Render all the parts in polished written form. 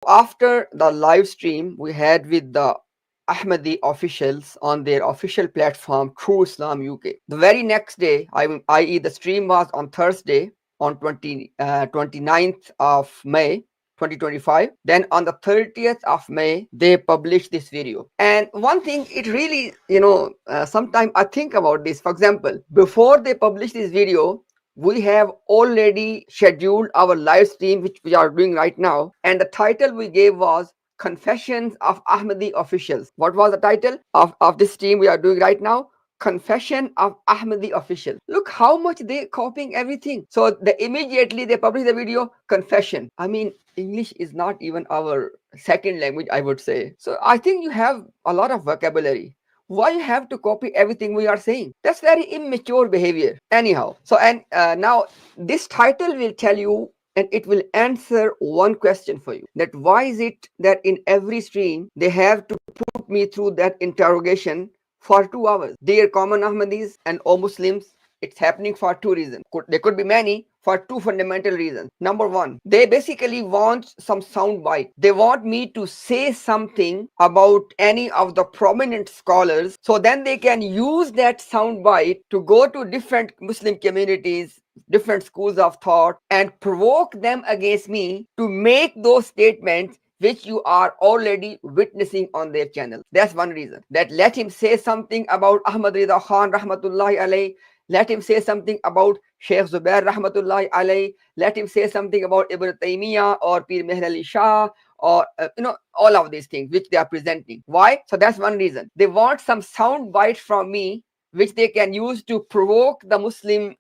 After the live stream we had with the Ahmadi officials on their official platform True Islam UK, the very next day, i.e., the stream was on Thursday on 29th of May 2025. Then on the 30th of May, they published this video. And one thing, it really, sometimes I think about this. For example, before they published this video, we have already scheduled our live stream, which we are doing right now. And the title we gave was Confessions of Ahmadi Officials. What was the title of this stream we are doing right now? Confession of Ahmadi Official. Look how much they copying everything. So immediately they publish the video, confession. I mean, English is not even our second language, I would say. So I think you have a lot of vocabulary. Why you have to copy everything we are saying? That's very immature behavior. Anyhow, so and now this title will tell you, and it will answer one question for you, that why is it that in every stream they have to put me through that interrogation for 2 hours? Dear common Ahmadis and all Muslims, it's happening for two reasons. There could be many, for two fundamental reasons. Number one, they basically want some sound bite. They want me to say something about any of the prominent scholars, so then they can use that sound bite to go to different Muslim communities, different schools of thought, and provoke them against me to make those statements which you are already witnessing on their channel. That's one reason. That let him say something about Ahmad Rida Khan Rahmatullahi alayhi, let him say something about Sheikh Zubair Rahmatullahi alayhi, let him say something about Ibn Taymiyyah or Pir Meher Ali Shah, or all of these things which they are presenting. Why? So that's one reason. They want some sound bite from me which they can use to provoke the Muslim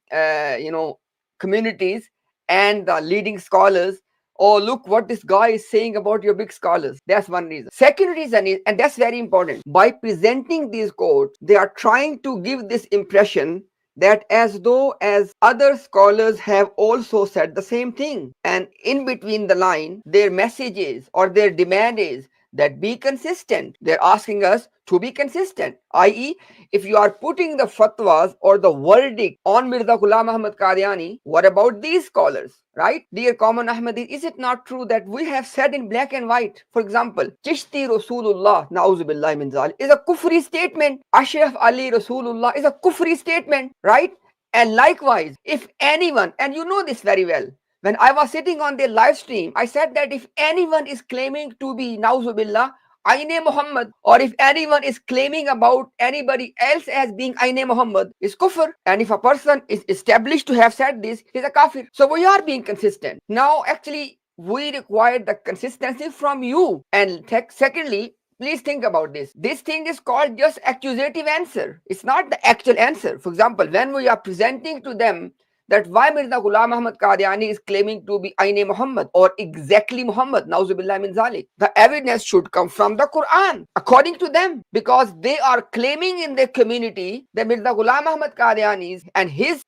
communities and the leading scholars. Oh, look what this guy is saying about your big scholars. That's one reason. Second reason is, and that's very important, by presenting these quotes, they are trying to give this impression that as though as other scholars have also said the same thing. And in between the line, their message is, or their demand is, that be consistent. They're asking us to be consistent, i.e., if you are putting the fatwas or the verdict on Mirza Ghulam Ahmad Qadiani, what about these scholars, right? Dear common Ahmadis, is it not true that we have said in black and white, for example, Chishti Rasulullah, na'uzubillah min zal, is a kufri statement. Ashraf Ali Rasulullah is a kufri statement, right? And likewise, if anyone, and you know this very well, when I was sitting on the live stream, I said that if anyone is claiming to be Nauzubillah, Aine Muhammad, or if anyone is claiming about anybody else as being Aine Muhammad, is kufr. And if a person is established to have said this, he's a kafir. So we are being consistent. Now, actually, we require the consistency from you. And secondly, please think about this. This thing is called just accusative answer. It's not the actual answer. For example, when we are presenting to them that why Mirza Ghulam Ahmad Qadiani is claiming to be Aine Muhammad or exactly Muhammad, Nauzubillah min zalik, the evidence should come from the Quran, according to them, because they are claiming in their community that Mirza Ghulam Ahmad Qadiani's and his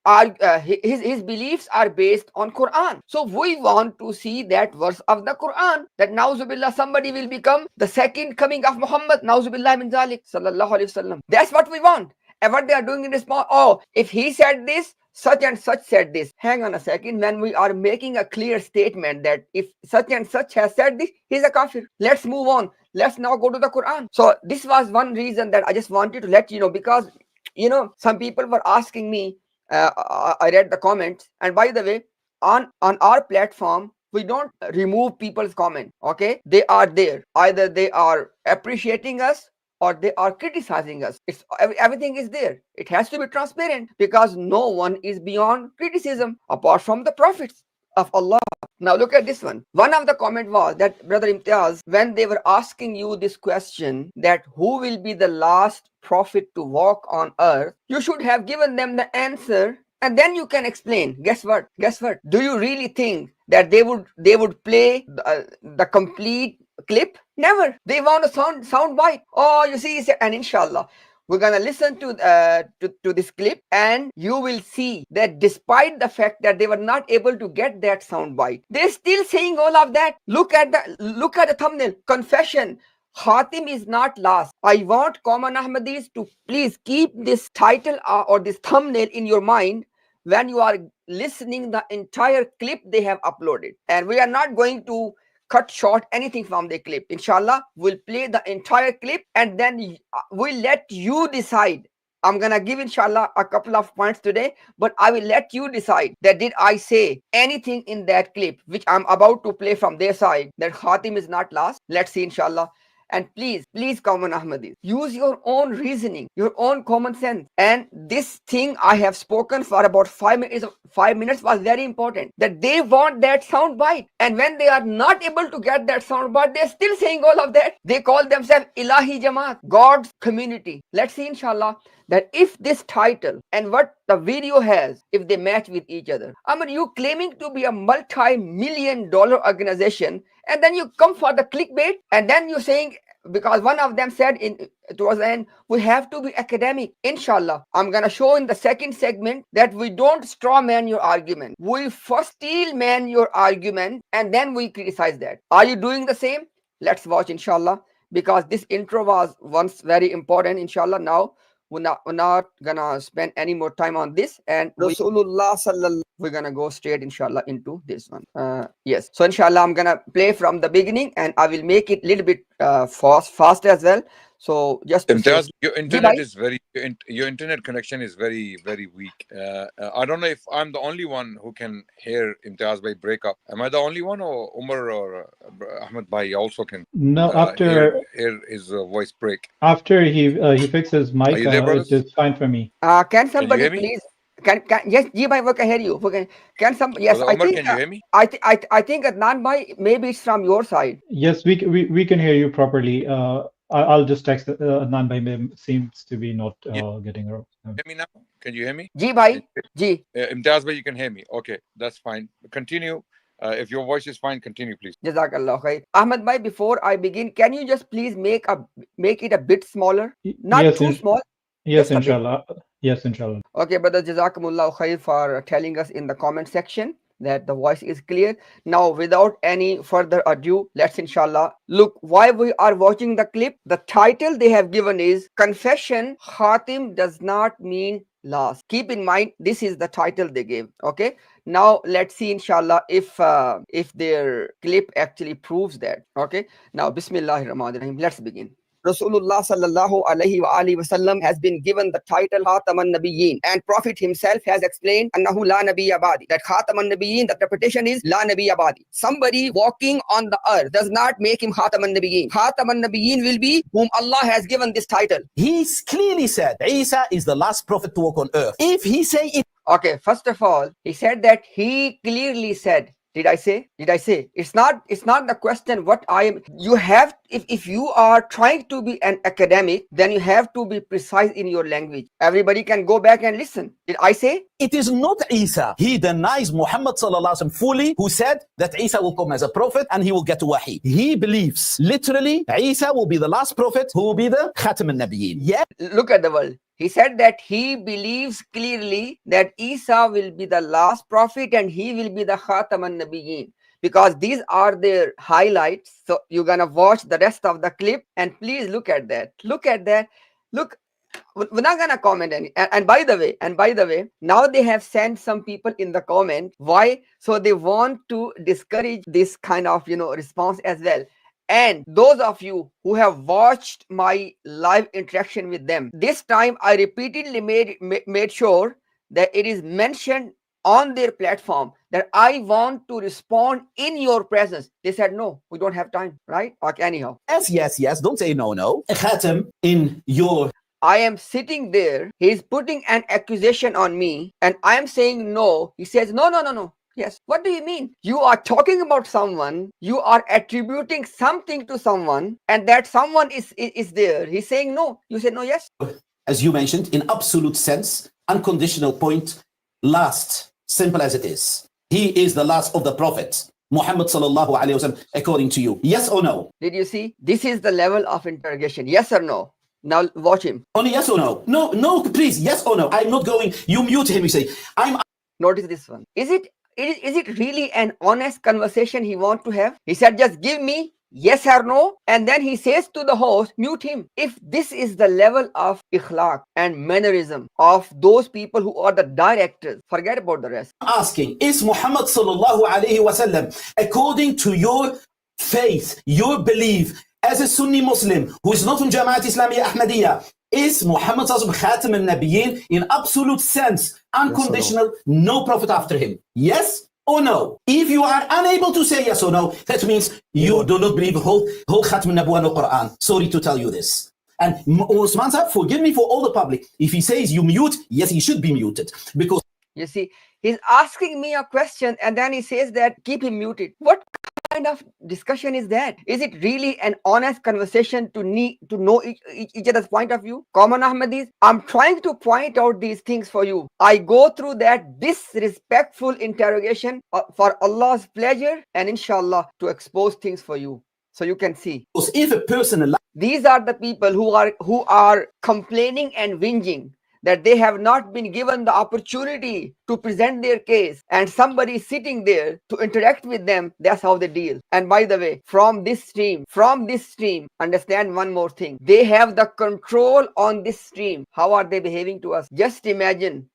beliefs are based on Quran. So we want to see that verse of the Quran, that Nauzubillah somebody will become the second coming of Muhammad, Nauzubillah min zalik, sallallahu alaihi wasallam. That's what we want. And what they are doing in response, oh, if he said this, such and such said this. Hang on a second. When we are making a clear statement that if such and such has said this, he's a kafir. Let's move on. Let's now go to the Quran. So this was one reason that I just wanted to let you know, because some people were asking me. I read the comments, and by the way, on our platform, we don't remove people's comment. Okay, they are there. Either they are appreciating us or they are criticizing us. Everything is there. It has to be transparent, because no one is beyond criticism apart from the prophets of Allah. Now look at this one. One of the comment was that, Brother Imtiaz, when they were asking you this question, that who will be the last prophet to walk on earth, you should have given them the answer, and then you can explain. Guess what? Do you really think that they would play the complete clip? Never. They want a sound bite. Oh, you see, and inshallah, we're gonna listen to this clip, and you will see that despite the fact that they were not able to get that sound bite, they're still saying all of that. Look at the thumbnail. Confession. Khatim is not last. I want common Ahmadis to please keep this title or this thumbnail in your mind when you are listening the entire clip they have uploaded. And we are not going to cut short anything from the clip. Inshallah, we'll play the entire clip and then we'll let you decide. I'm gonna give inshallah a couple of points today, but I will let you decide that did I say anything in that clip which I'm about to play from their side that Khatim is not last. Let's see inshallah. And please, common Ahmadis, use your own reasoning, your own common sense. And this thing I have spoken for about 5 minutes. 5 minutes was very important. That they want that sound bite, and when they are not able to get that sound bite, they're still saying all of that. They call themselves Ilahi Jamaat, God's community. Let's see, inshallah, that if this title and what the video has, if they match with each other. I mean, you claiming to be a multi-million-dollar organization, and then you come for the clickbait, and then you're saying, because one of them said towards the end, we have to be academic. Inshallah, I'm gonna show in the second segment that we don't straw man your argument. We first steel man your argument, and then we criticize that. Are you doing the same? Let's watch, inshallah, because this intro was once very important. Inshallah, now we're not gonna spend any more time on this, and Rasulullah sallallahu, we're gonna go straight inshallah into this one. Yes, so inshallah I'm gonna play from the beginning, and I will make it a little bit fast as well. So just to Imtiaz, say, your internet is your internet connection is very weak. I don't know if I'm the only one who can hear Imtiaz by break up. Am I the only one, or Umar or Ahmed Bhai also can? No, after hear his voice break. After he fixes mic, Are you there, brothers? it is fine for me. Can somebody can you hear me? please? Can yes, Ji bhai, we can hear you. Can some? Yes, Brother I Umar, think. Can you hear me? I think Adnan bhai, maybe it's from your side. Yes, we can hear you properly. I'll just text Adnan Bhai. Seems to be not getting around. Hear me now? Can you hear me? Ji bhai, Ji. Imtiaz bhai, you can hear me. Okay, that's fine. Continue. If your voice is fine, continue, please. Jazakallah khair. Ahmed bhai, before I begin, can you just please make it a bit smaller? Not Yes, too small. Yes, just a bit. inshallah. Yes, inshallah. Okay, brother, Jazakumullah khair for telling us in the comment section that the voice is clear. Now, without any further ado, let's inshallah look why we are watching the clip. The title they have given is Confession, Khatim does not mean last. Keep in mind, this is the title they gave. Okay, now let's see inshallah if their clip actually proves that. Okay, now Bismillahir Rahmanir Rahim. Let's begin. Rasulullah sallallahu alaihi wasallam has been given the title Khatam an-Nabiyyin, and Prophet himself has explained annahu la nabiyya ba'di, that Khatam an-Nabiyyin, the interpretation is la nabiyya ba'di. Somebody walking on the earth does not make him Khatam an-Nabiyyin. Khatam an-Nabiyyin will be whom Allah has given this title. He clearly said Isa is the last prophet to walk on earth. If he say it, okay, first of all, he said that he clearly said. Did I say? It's not the question what I am. You have, if you are trying to be an academic, then you have to be precise in your language. Everybody can go back and listen. Did I say? It is not Isa. He denies Muhammad sallallahu alaihi wasallam fully, who said that Isa will come as a prophet and he will get wahi. He believes literally Isa will be the last prophet who will be the Khatam an-Nabiyyin. Yeah. Look at the world. He said that he believes clearly that Isa will be the last prophet and he will be the Khatam an-Nabiyyin, because these are their highlights. So you're gonna watch the rest of the clip, and please look at that. Look, we're not gonna comment any. And by the way, now they have sent some people in the comment. Why? So they want to discourage this kind of response as well. And those of you who have watched my live interaction with them, this time I repeatedly made sure that it is mentioned on their platform that I want to respond in your presence. They said, no, we don't have time, right? Okay, anyhow. Yes. Don't say no. Khatam in your... I am sitting there. He's putting an accusation on me and I am saying no. He says, no. Yes. What do you mean? You are talking about someone, you are attributing something to someone, and that someone is there. He's saying no. You say no, yes. As you mentioned, in absolute sense, unconditional point, last, simple as it is. He is the last of the prophets. Muhammad sallallahu alayhi wasallam, according to you. Yes or no? Did you see? This is the level of interrogation. Yes or no? Now watch him. Only yes or no? No, please, yes or no? I'm not going. You mute him, you say. Notice this one. Is it really an honest conversation he wants to have? He said, just give me yes or no, and then he says to the host, mute him. If this is the level of ikhlaq and mannerism of those people who are the directors, forget about the rest. Asking, is Muhammad sallallahu alayhi wasallam, according to your faith, your belief as a Sunni Muslim who is not from Jama'at Islamiyya Ahmadiyya, is Muhammad Khatam al-Nabiyyin in absolute sense, unconditional, no prophet after him? Yes or no? If you are unable to say yes or no, that means you do not believe whole Khatam al-Nabuwan al-Quran. Sorry to tell you this. And Usman Sahib, forgive me for all the public. If he says you mute, yes, he should be muted. Because You see, he's asking me a question and then he says that keep him muted. What kind of discussion is that? Is it really an honest conversation to know each other's point of view? Common Ahmadis, I'm trying to point out these things for you. I go through that disrespectful interrogation for Allah's pleasure and inshallah to expose things for you. So you can see. if a person... These are the people who are complaining and whinging that they have not been given the opportunity to present their case and somebody sitting there to interact with them. That's how they deal. And by the way, from this stream, understand one more thing. They have the control on this stream. How are they behaving to us? Just imagine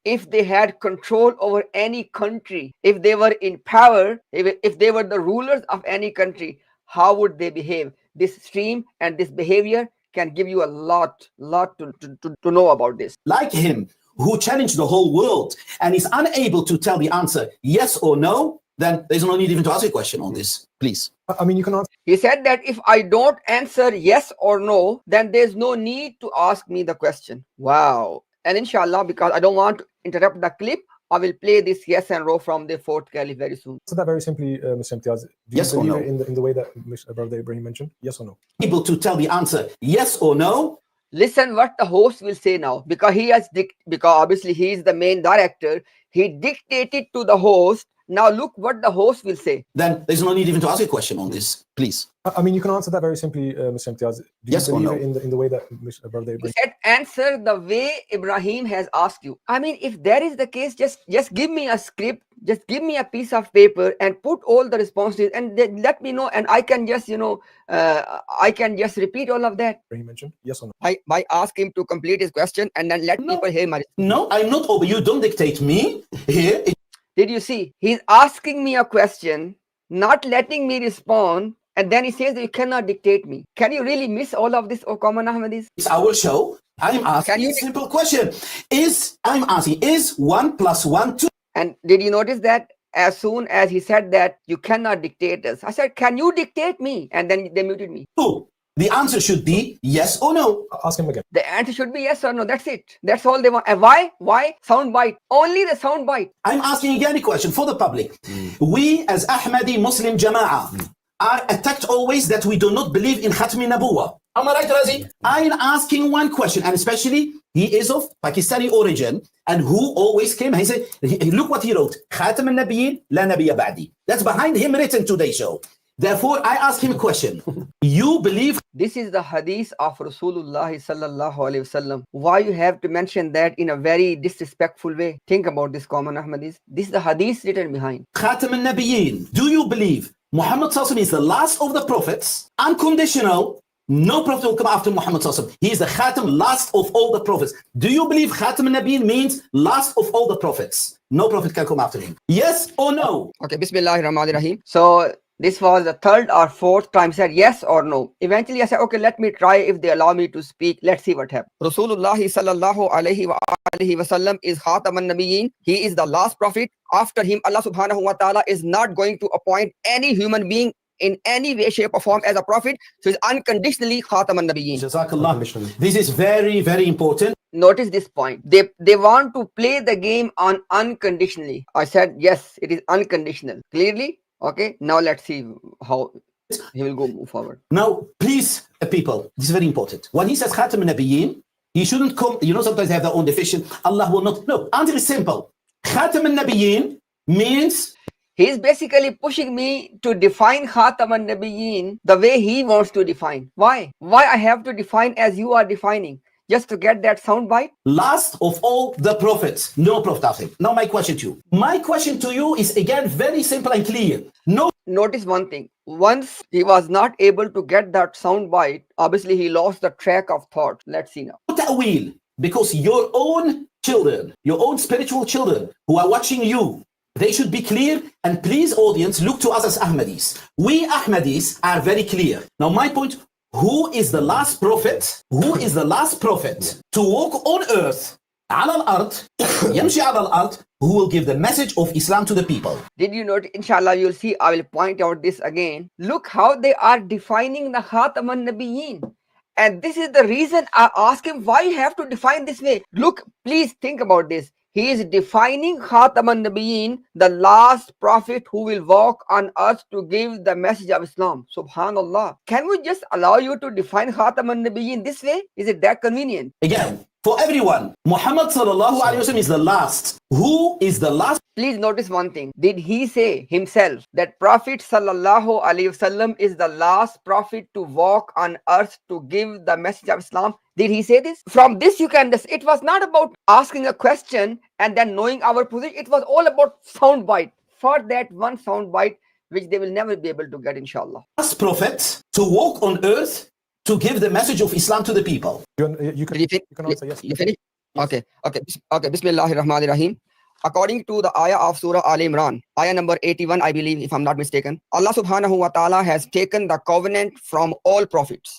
if they had control over any country, if they were in power, if they were the rulers of any country, how would they behave? This stream and this behavior can give you a lot to know about this. Like him, who challenged the whole world and is unable to tell the answer yes or no, then there's no need even to ask a question on this. Please. I mean, you can answer. He said that if I don't answer yes or no, then there's no need to ask me the question. Wow. And inshallah, because I don't want to interrupt the clip, I will play this yes and no from the fourth caliph very soon. So that very simply, Mr. Imtiaz, do yes you or believe no? in the way that Brother Ibrahim mentioned? Yes or no? Able to tell the answer yes or no. Listen what the host will say now, because because obviously he is the main director. He dictated to the host. Now look what the host will say. Then there's no need even to ask a question on this. Please. I mean, you can answer that very simply, Mr. Imtiaz. Do yes you believe or no? in the way that Brother Ibrahim? He said, answer the way Ibrahim has asked you. I mean, if that is the case, just give me a script, just give me a piece of paper and put all the responses and then let me know, and I can just, I can just repeat all of that. He mentioned yes or no? I ask him to complete his question and then let people hear my response. No, I'm not over. You don't dictate me here. Did you see? He's asking me a question, not letting me respond, and then he says that you cannot dictate me. Can you really miss all of this, O common Ahmadis? It's our show. I'm asking a simple question. Is 1 + 1 2? And did you notice that as soon as he said that you cannot dictate us, I said, can you dictate me? And then they muted me. 2. The answer should be yes or no. Ask him again. The answer should be yes or no. That's it. That's all they want. And why? Why? Sound bite. Only the sound bite. I'm asking again a question for the public. We as Ahmadi Muslim Jama'ah are attacked always that we do not believe in Khatmi Nabuwa. Am I right, Razi? I'm asking one question, and especially he is of Pakistani origin, and who always came, he said, look what he wrote, Khatam al-Nabiyyin, la nabiyya ba'di. That's behind him written today's show. Therefore, I ask him a question. You believe... This is the hadith of Rasulullah sallallahu alaihi wasallam. Why you have to mention that in a very disrespectful way? Think about this, common Ahmadis. This is the hadith written behind. Khatam al-Nabiyyin. Do you believe Muhammad sallallahu is the last of the prophets? Unconditional. No prophet will come after Muhammad sallallahu. He is the Khatam, last of all the prophets. Do you believe Khatam al-Nabiyyin means last of all the prophets? No prophet can come after him. Yes or no? Okay, Bismillahirrahmanirrahim. So this was the third or fourth time. I said yes or no. Eventually I said, okay, let me try if they allow me to speak. Let's see what happens. Rasulullah sallallahu alaihi wasallam is Khatam al-Nabiyyin. He is the last prophet. After him, Allah subhanahu wa ta'ala is not going to appoint any human being in any way, shape or form as a prophet. So it's unconditionally Khatam al-Nabiyyin. Jazakallah. This is very, very important. Notice this point. They want to play the game on unconditionally. I said, yes, it is unconditional. Clearly? Okay, now let's see how he will move forward. Now, please, people, this is very important. When he says Khatam al-Nabiyyin, he shouldn't come, sometimes they have their own definition. Allah will not. No, answer is simple. Khatam al-Nabiyyin means... He's basically pushing me to define Khatam al-Nabiyyin the way he wants to define. Why? Why I have to define as you are defining? Just to get that sound bite? Last of all the prophets. No prophet after him. Now my question to you. My question to you is again very simple and clear. No. Notice one thing. Once he was not able to get that sound bite, obviously he lost the track of thought. Let's see now. Ta'wil. Because your own children, your own spiritual children who are watching you, They should be clear. And please, audience, look to us as Ahmadis. We Ahmadis are very clear. Now, my point, who is the last prophet? Who is the last prophet to walk on earth? على الأرض يمشي على الأرض, who will give the message of Islam to the people. Did you note? Inshallah, you'll see. I will point out this again. Look how they are defining the Khatam an-Nabiyyin. And this is the reason I ask him why you have to define this way. Look, please think about this. He is defining Khatam an-Nabiyyin, the last prophet who will walk on earth to give the message of Islam. Subhanallah. Can we just allow you to define Khatam an-Nabiyyin this way? Is it that convenient? Again, for everyone, Muhammad sallallahu alayhi wa sallam is the last. Who is the last? Please notice one thing. Did he say himself that Prophet sallallahu alaihi wasallam is the last prophet to walk on earth to give the message of Islam? Did he say this? From this you can understand. It was not about asking a question and then knowing our position. It was all about sound bite. For that one sound bite, which they will never be able to get, inshallah. Last prophet to walk on earth to give the message of Islam to the people. You can answer yes. You finished? Okay. Bismillahir Rahmanir Rahim. According to the ayah of Surah Al Imran, ayah number 81, I believe, if I'm not mistaken, Allah subhanahu wa ta'ala has taken the covenant from all prophets,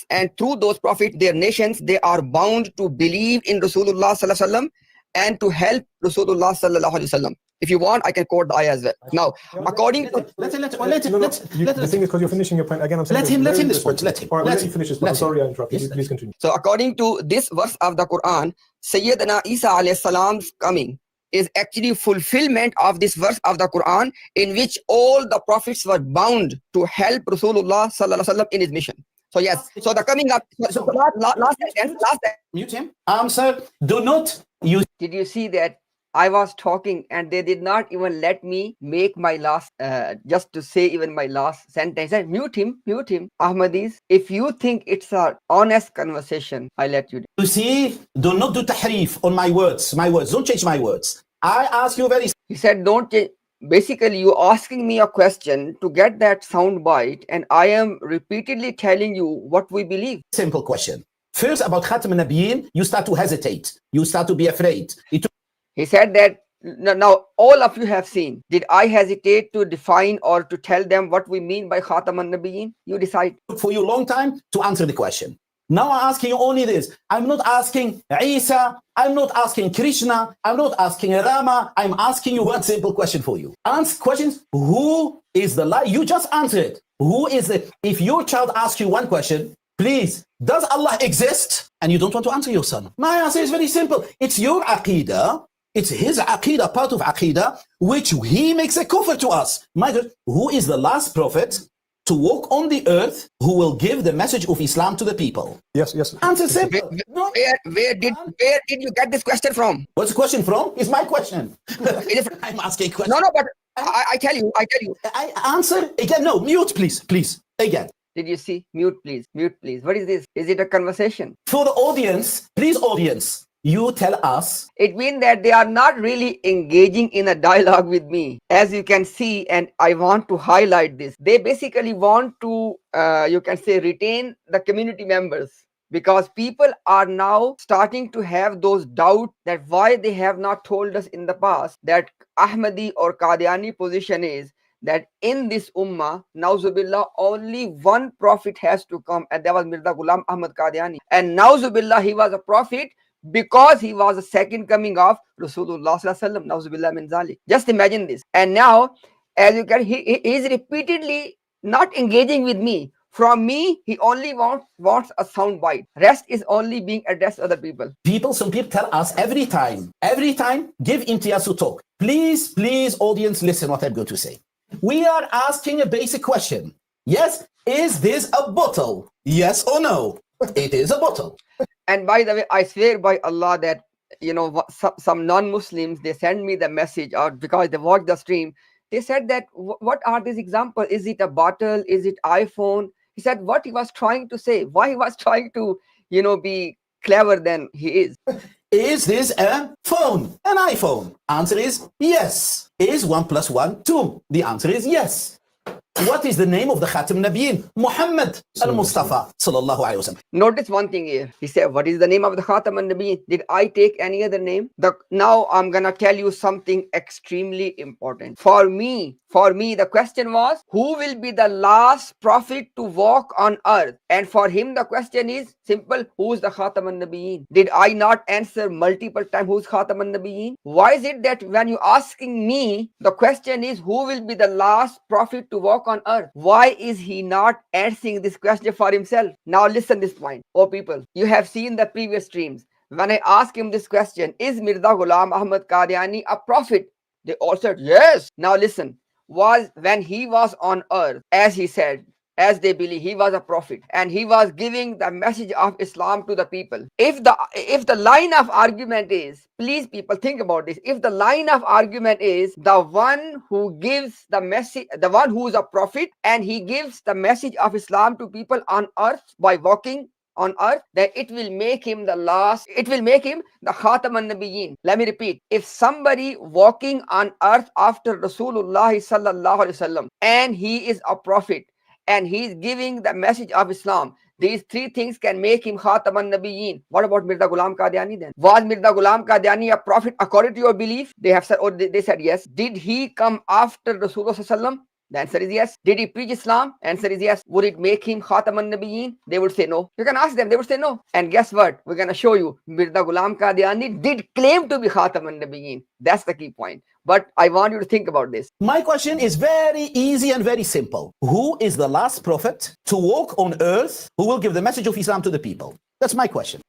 and through those prophets, their nations, they are bound to believe in Rasulullah sallallahu alaihi wasallam and to help Rasulullah sallallahu alaihi wasallam. If you want, I can quote the ayah as well. Now, according to... The thing is, because you're finishing your point again, I'm saying let him respond. Let him. All right, let him finish his point. I'm sorry I interrupted. Please continue. So according to this verse of the Quran, Sayyidina Isa alayhi salam's coming is actually fulfillment of this verse of the Quran, in which all the prophets were bound to help Rasulullah sallallahu alaihi wasallam in his mission. So yes, so the coming up, so last sentence. Mute him. Sir, do not use. Did you see that I was talking and they did not even let me make my last, just to say even my last sentence. I said, mute him. Ahmadis, if you think it's an honest conversation, I let you do. You see, do not do tahrif on my words. Don't change my words. I ask you very. He said, don't change. Basically, you asking me a question to get that sound bite, and I am repeatedly telling you what we believe. Simple question. First, about Khatam an-Nabiyyin, you start to hesitate. You start to be afraid. He said that, now all of you have seen. Did I hesitate to define or to tell them what we mean by Khatam an-Nabiyyin? You decide. It took for you a long time to answer the question. Now I'm asking you only this. I'm not asking Isa. I'm not asking Krishna. I'm not asking Rama. I'm asking you one simple question for you. Ask questions. Who is the lie? You just answer it. Who is it? If your child asks you one question, please, does Allah exist? And you don't want to answer your son. My answer is very simple. It's your aqidah. It's his aqidah, part of aqidah, which he makes a kufr to us. My God, who is the last prophet to walk on the earth who will give the message of Islam to the people? Yes. Answer simple. Where did you get this question from? What's the question from? It's my question. I'm asking a question. No, but I tell you. I answer again. No, mute, please. Again. Did you see? Mute, please. What is this? Is it a conversation? For the audience, please, audience, you tell us. It means that they are not really engaging in a dialogue with me. As you can see, and I want to highlight this, they basically want to, you can say, retain the community members, because people are now starting to have those doubts that why they have not told us in the past that Ahmadi or Qadiani position is that in this ummah, Nauzubillah, only one prophet has to come, and that was Mirza Ghulam Ahmad Qadiani. And Nauzubillah, he was a prophet because he was the second coming of Rasulullah sallallahu alaihi wasallam. Nauzubillah min zalik. Just imagine this. And now, as you can, he is repeatedly not engaging with me. From me, he only wants a sound bite. Rest is only being addressed to other people. Some people tell us every time, give Imtiaz to talk. Please, audience, listen what I'm going to say. We are asking a basic question. Yes, is this a bottle? Yes or no? It is a bottle. And by the way, I swear by Allah that, some non-Muslims, they send me the message out because they watch the stream. They said that, what are these examples? Is it a bottle? Is it iPhone? He said what he was trying to say, why he was trying to, be clever than he is. Is this a phone? An iPhone? Answer is yes. Is 1 + 1 2? The answer is yes. What is the name of the Khatam Nabiyyin? Muhammad al-Mustafa sallallahu alayhi wa sallam. Notice one thing here. He said, what is the name of the Khatam an-Nabiyyin? Did I take any other name? Now I'm gonna tell you something extremely important. For me, the question was, who will be the last prophet to walk on earth? And for him, the question is simple, who's the Khatam an-Nabiyyin? Did I not answer multiple times, who's Khatam an-Nabiyyin? Why is it that when you're asking me, the question is, who will be the last prophet to walk on earth? Why is he not answering this question for himself? Now listen this point. Oh people, you have seen the previous streams. When I asked him this question, is Mirza Ghulam Ahmad Qadiani a prophet? They all said yes. Now listen, was when he was on earth, as he said, as they believe, he was a prophet and he was giving the message of Islam to the people. If the line of argument is, please people think about this, if the line of argument is the one who gives the message, the one who is a prophet and he gives the message of Islam to people on earth by walking on earth, then it will make him the last, it will make him the Khatam an-Nabiyyin. Let me repeat, if somebody walking on earth after Rasulullah sallallahu alaihi wasallam and he is a prophet and he is giving the message of Islam, these three things can make him Khatam an-Nabiyyin. What about Mirza Ghulam Qadiani then? Was Mirza Ghulam Qadiani a prophet according to your belief? They have said, or they said yes. Did he come after Rasulullah sallallahu alaihi wasallam? The answer is yes. Did he preach Islam? Answer is yes. Would it make him Khatam an-Nabiyyin? They would say no. You can ask them, they would say no. And guess what? We're going to show you Mirza Ghulam Qadiani did claim to be Khatam an-Nabiyyin. That's the key point. But I want you to think about this. My question is very easy and very simple. Who is the last prophet to walk on earth who will give the message of Islam to the people? That's my question.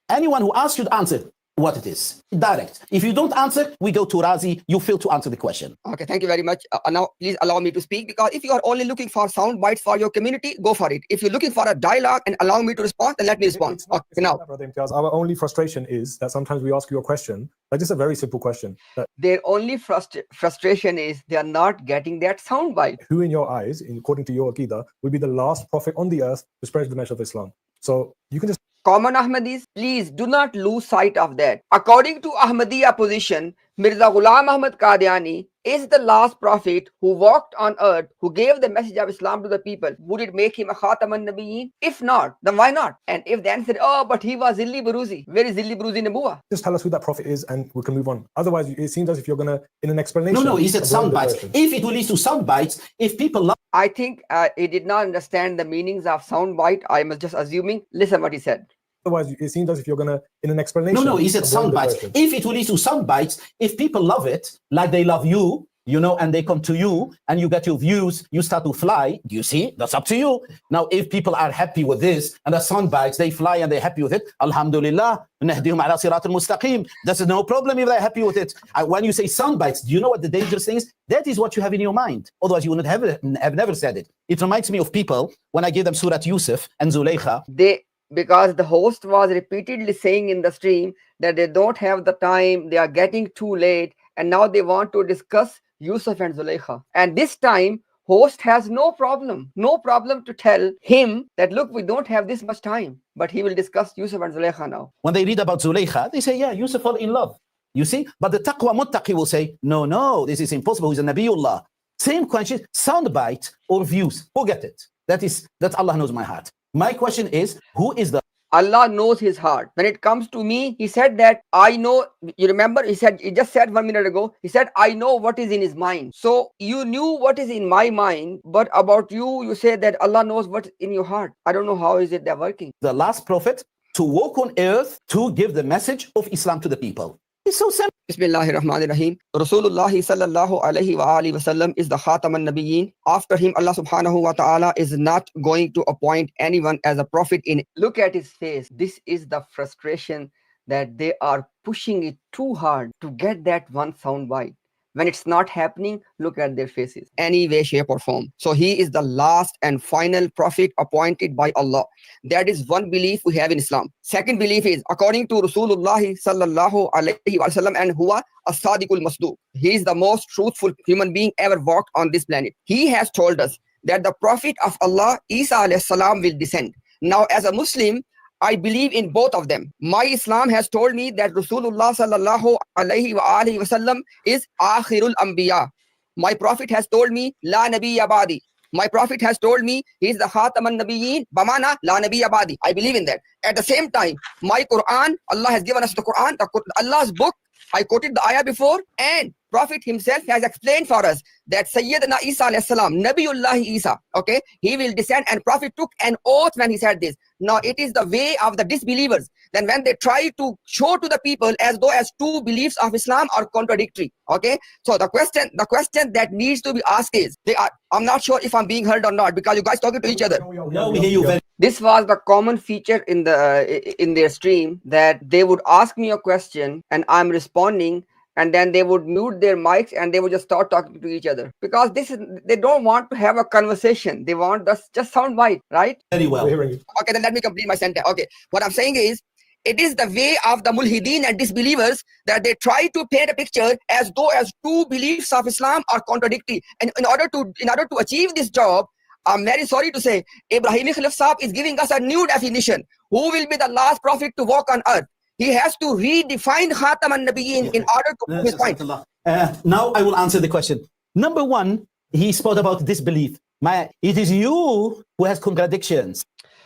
Anyone who asks you to answer what it is, direct. If you don't answer, we go to Razi. You fail to answer the question. Okay, thank you very much. Now, please allow me to speak, because if you are only looking for sound bites for your community, go for it. If you're looking for a dialogue and allow me to respond, then let me respond. Okay, now. Brother Imtiaz, our only frustration is that sometimes we ask you a question, like just a very simple question. Their only frustration is they are not getting that sound bite. Who in your eyes, according to your Aqidah, will be the last prophet on the earth to spread the message of Islam? So you can just... Common Ahmadis, please do not lose sight of that. According to Ahmadi position, Mirza Ghulam Ahmad Qadiani is the last prophet who walked on earth, who gave the message of Islam to the people. Would it make him a Khatam an-Nabiyyin? If not, then why not? And if the answer is, oh, but he was Zilli Baruzi. Where is Zilli Baruzi Nabuwa? Just tell us who that prophet is and we can move on. Otherwise, it seems as if you're going to, in an explanation... No, he said sound bites. If it will lead to sound bites, if people love... I think he did not understand the meanings of sound bite. I am just assuming. Listen what he said. Otherwise, it seems as if you're going to, in an explanation... No, he said sound bites. If it will lead to sound bites, if people love it, like they love you, you know, and they come to you and you get your views, you start to fly. Do you see? That's up to you. Now, if people are happy with this and the sound bites, they fly and they're happy with it, alhamdulillah, nahdihum ala sirat al-mustaqim. That's no problem if they're happy with it. When you say sound bites, do you know what the dangerous thing is? That is what you have in your mind. Otherwise, you would have never said it. It reminds me of people when I gave them Surah Yusuf and Zulaykha. Because the host was repeatedly saying in the stream that they don't have the time, they are getting too late, and now they want to discuss Yusuf and Zulaykha. And this time, host has no problem to tell him that, look, we don't have this much time, but he will discuss Yusuf and Zulaykha now. When they read about Zulaykha, they say, yeah, Yusuf fell in love. You see? But the taqwa muttaqi will say, no, this is impossible. He's a Nabiullah. Same question, soundbite or views. Forget it. That Allah knows my heart. My question is, who is the... Allah knows his heart. When it comes to me, he said that I know, you remember, he just said 1 minute ago, he said, I know what is in his mind. So you knew what is in my mind, but about you say that Allah knows what's in your heart. I don't know how is it they're working. The last prophet to walk on earth to give the message of Islam to the people. It's so simple. Bismillahir Rahmanir Rahim. Rasulullah sallallahu alayhi wa alihi wasallam is the Khatam an-Nabiyyin. After him, Allah subhanahu wa ta'ala is not going to appoint anyone as a prophet in. Look at his face. This is the frustration that they are pushing it too hard to get that one sound bite. When it's not happening, look at their faces. Any way, shape or form. So he is the last and final prophet appointed by Allah. That is one belief we have in Islam. Second belief is according to Rasulullah sallallahu alayhi wa sallam and huwa as-sadiqul masduq. He is the most truthful human being ever walked on this planet. He has told us that the prophet of Allah, Isa alayhi salam, will descend. Now, as a Muslim, I believe in both of them. My Islam has told me that Rasulullah sallallahu alayhi wa alihi wasallam is akhirul anbiya. My prophet has told me, La nabiyya ba'di. My prophet has told me he is the Khatam Nabiyyin, Bamana La Nabi Abadi. I believe in that. At the same time, my Quran, Allah has given us the Quran, Allah's book. I quoted the ayah before, and Prophet himself has explained for us that Sayyidina Isa alayhi salam, Nabiullah Isa, okay, he will descend, and Prophet took an oath when he said this. Now it is the way of the disbelievers. Then when they try to show to the people as though as two beliefs of Islam are contradictory, okay. So the question that needs to be asked is, I'm not sure if I'm being heard or not because you guys talking to each other. No, we hear you very. This was the common feature in their stream, that they would ask me a question and I'm responding, and then they would mute their mics and they would just start talking to each other, because they don't want to have a conversation. They want just sound bite, right? Very well. We're hearing you. Okay, then let me complete my sentence. Okay, what I'm saying is, it is the way of the mulhideen and disbelievers that they try to paint a picture as though as two beliefs of Islam are contradictory. And in order to achieve this job, I'm very sorry to say, Ibrahimi Khalif Saab is giving us a new definition. Who will be the last prophet to walk on earth? He has to redefine Khatam an-Nabiyyin in order to prove his point. Now I will answer the question. Number one, he spoke about disbelief. It is you who has contradictions.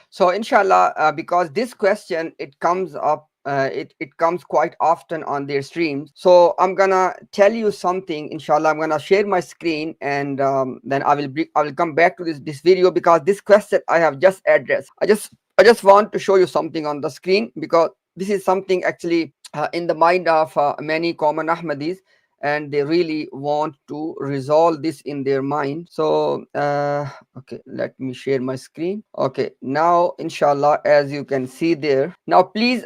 So inshallah, because this question, it comes up, it comes quite often on their streams. So I'm gonna tell you something. Inshallah, I'm gonna share my screen, and then I will come back to this video, because this question I have just addressed. I just want to show you something on the screen, because this is something actually in the mind of many common Ahmadis, and they really want to resolve this in their mind. So okay, let me share my screen. Okay, now inshallah, as you can see there, now please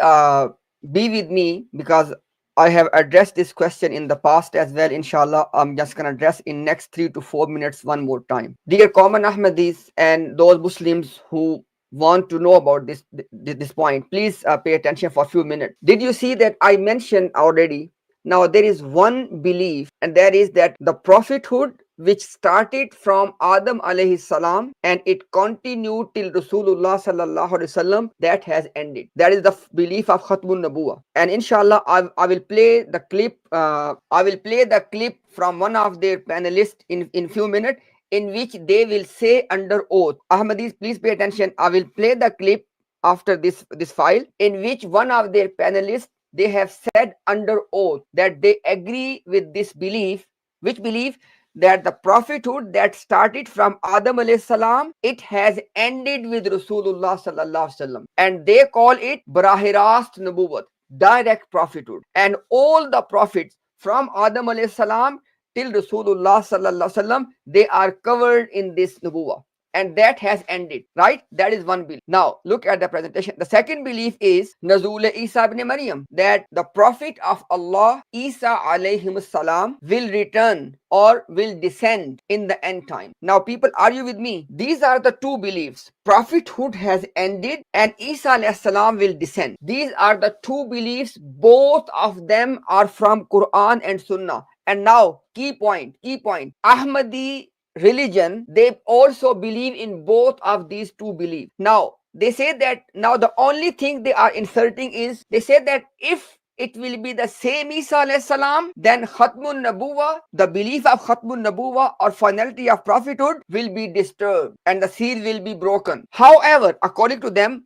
be with me, because I have addressed this question in the past as well. Inshallah, I'm just gonna address in next 3 to 4 minutes one more time. Dear common Ahmadis and those Muslims who want to know about this point, please pay attention for a few minutes. Did you see that I mentioned already? Now there is one belief, and that is that the prophethood, which started from Adam alayhi salam and it continued till Rasulullah sallallahu alaihi wasallam, that has ended. That is the belief of Khatmun Nabuwa. And inshallah, I will play the clip. I will play the clip from one of their panelists in few minutes, in which they will say under oath. Ahmadis, please pay attention. I will play the clip after this file, in which one of their panelists, they have said under oath that they agree with this belief. Which belief? That the prophethood that started from Adam alayhi salam, it has ended with Rasulullah sallallahu alaihi wasallam, and they call it Brahirast Nubuwat, direct prophethood. And all the prophets from Adam alayhi salam till Rasulullah sallallahu alaihi wasallam, they are covered in this Nubuwah, and that has ended, right? That is one belief. Now look at the presentation. The second belief is Nazul Isa ibn Maryam, that the prophet of Allah, Isa alayhi salam, will return or will descend in the end time. Now people, are you with me? These are the two beliefs. Prophethood has ended and Isa alayhi salam will descend. These are the two beliefs. Both of them are from Quran and Sunnah. And now key point, Ahmadi religion, they also believe in both of these two beliefs. Now they say that now the only thing they are inserting is, they say that if it will be the same Isa alayhi salam, then Khatmun Nabuwa, the belief of Khatmun Nabuwa or finality of prophethood, will be disturbed and the seal will be broken. However, according to them,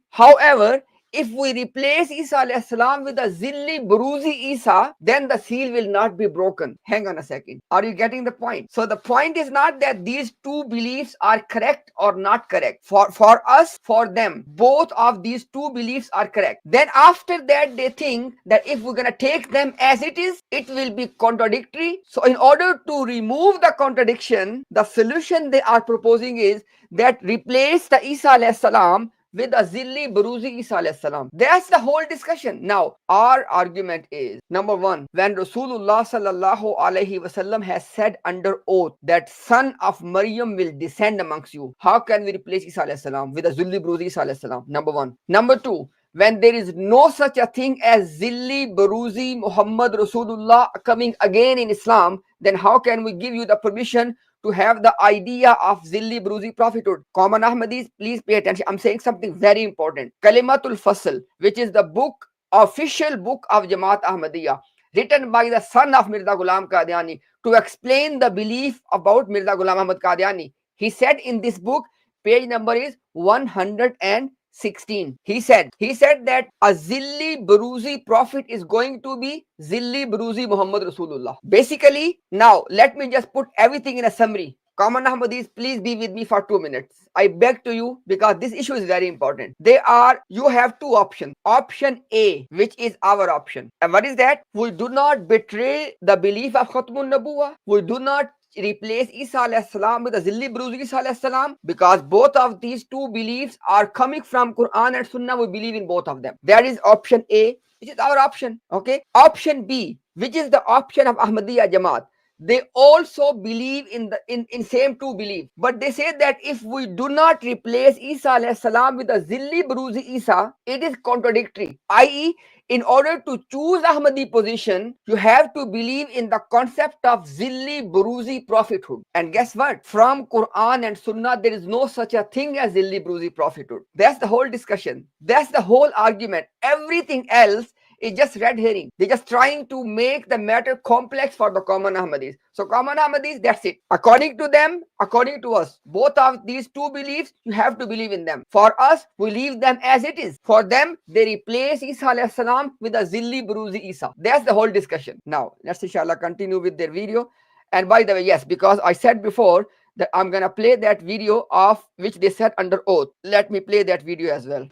if we replace Isa alayhi salam with a Zilli Buruzi Isa, then the seal will not be broken. Hang on a second. Are you getting the point? So the point is not that these two beliefs are correct or not correct. For us, for them, both of these two beliefs are correct. Then after that, they think that if we're going to take them as it is, it will be contradictory. So in order to remove the contradiction, the solution they are proposing is that replace the Isa alayhi salam with a Zilli Buruzi Isa alayhi salam. That's the whole discussion. Now, our argument is, number one, when Rasulullah sallallahu alaihi wasallam has said under oath that son of Maryam will descend amongst you, how can we replace Isa alayhi salam with a Zilli Buruzi Isa alayhi salam? Number one. Number two, when there is no such a thing as Zilli Buruzi Muhammad Rasulullah coming again in Islam, then how can we give you the permission to have the idea of Zilli Buruzi prophethood? Common Ahmadis, please pay attention. I'm saying something very important. Kalimatul Fasl, which is the book, official book of Jamaat Ahmadiyya, written by the son of Mirza Ghulam Qadiani to explain the belief about Mirza Ghulam Ahmad Qadiani. He said in this book, page number is 116. He said that a Zilli Buruzi prophet is going to be Zilli Buruzi Muhammad Rasulullah. Basically, now let me just put everything in a summary. Common Ahmadis, please be with me for 2 minutes. I beg to you, because this issue is very important. You have two options. Option A, which is our option. And what is that? We do not betray the belief of Khatmun Nabuwa. We do not replace Isa alayhi salam with the Zilli Buruzi Isa alayhi salam, because both of these two beliefs are coming from Quran and Sunnah. We believe in both of them. That is option A, which is our option. Okay. Option B, which is the option of Ahmadiyya Jamaat. They also believe in same two belief, but they say that if we do not replace Isa alayhi salam with a Zilli Buruzi Isa, it is contradictory. I.e., in order to choose Ahmadi position, you have to believe in the concept of Zilli Buruzi prophethood. And guess what? From Quran and Sunnah, there is no such a thing as Zilli Buruzi prophethood. That's the whole discussion. That's the whole argument. Everything else is just red herring. They're just trying to make the matter complex for the common Ahmadis. So common Ahmadis, that's it. According to them, according to us, both of these two beliefs, you have to believe in them. For us, we leave them as it is. For them, they replace Isa alayhi salam with a Zilli Buruzi Isa. That's the whole discussion. Now, let's inshallah continue with their video. And by the way, yes, because I said before that I'm gonna play that video of which they said under oath. Let me play that video as well.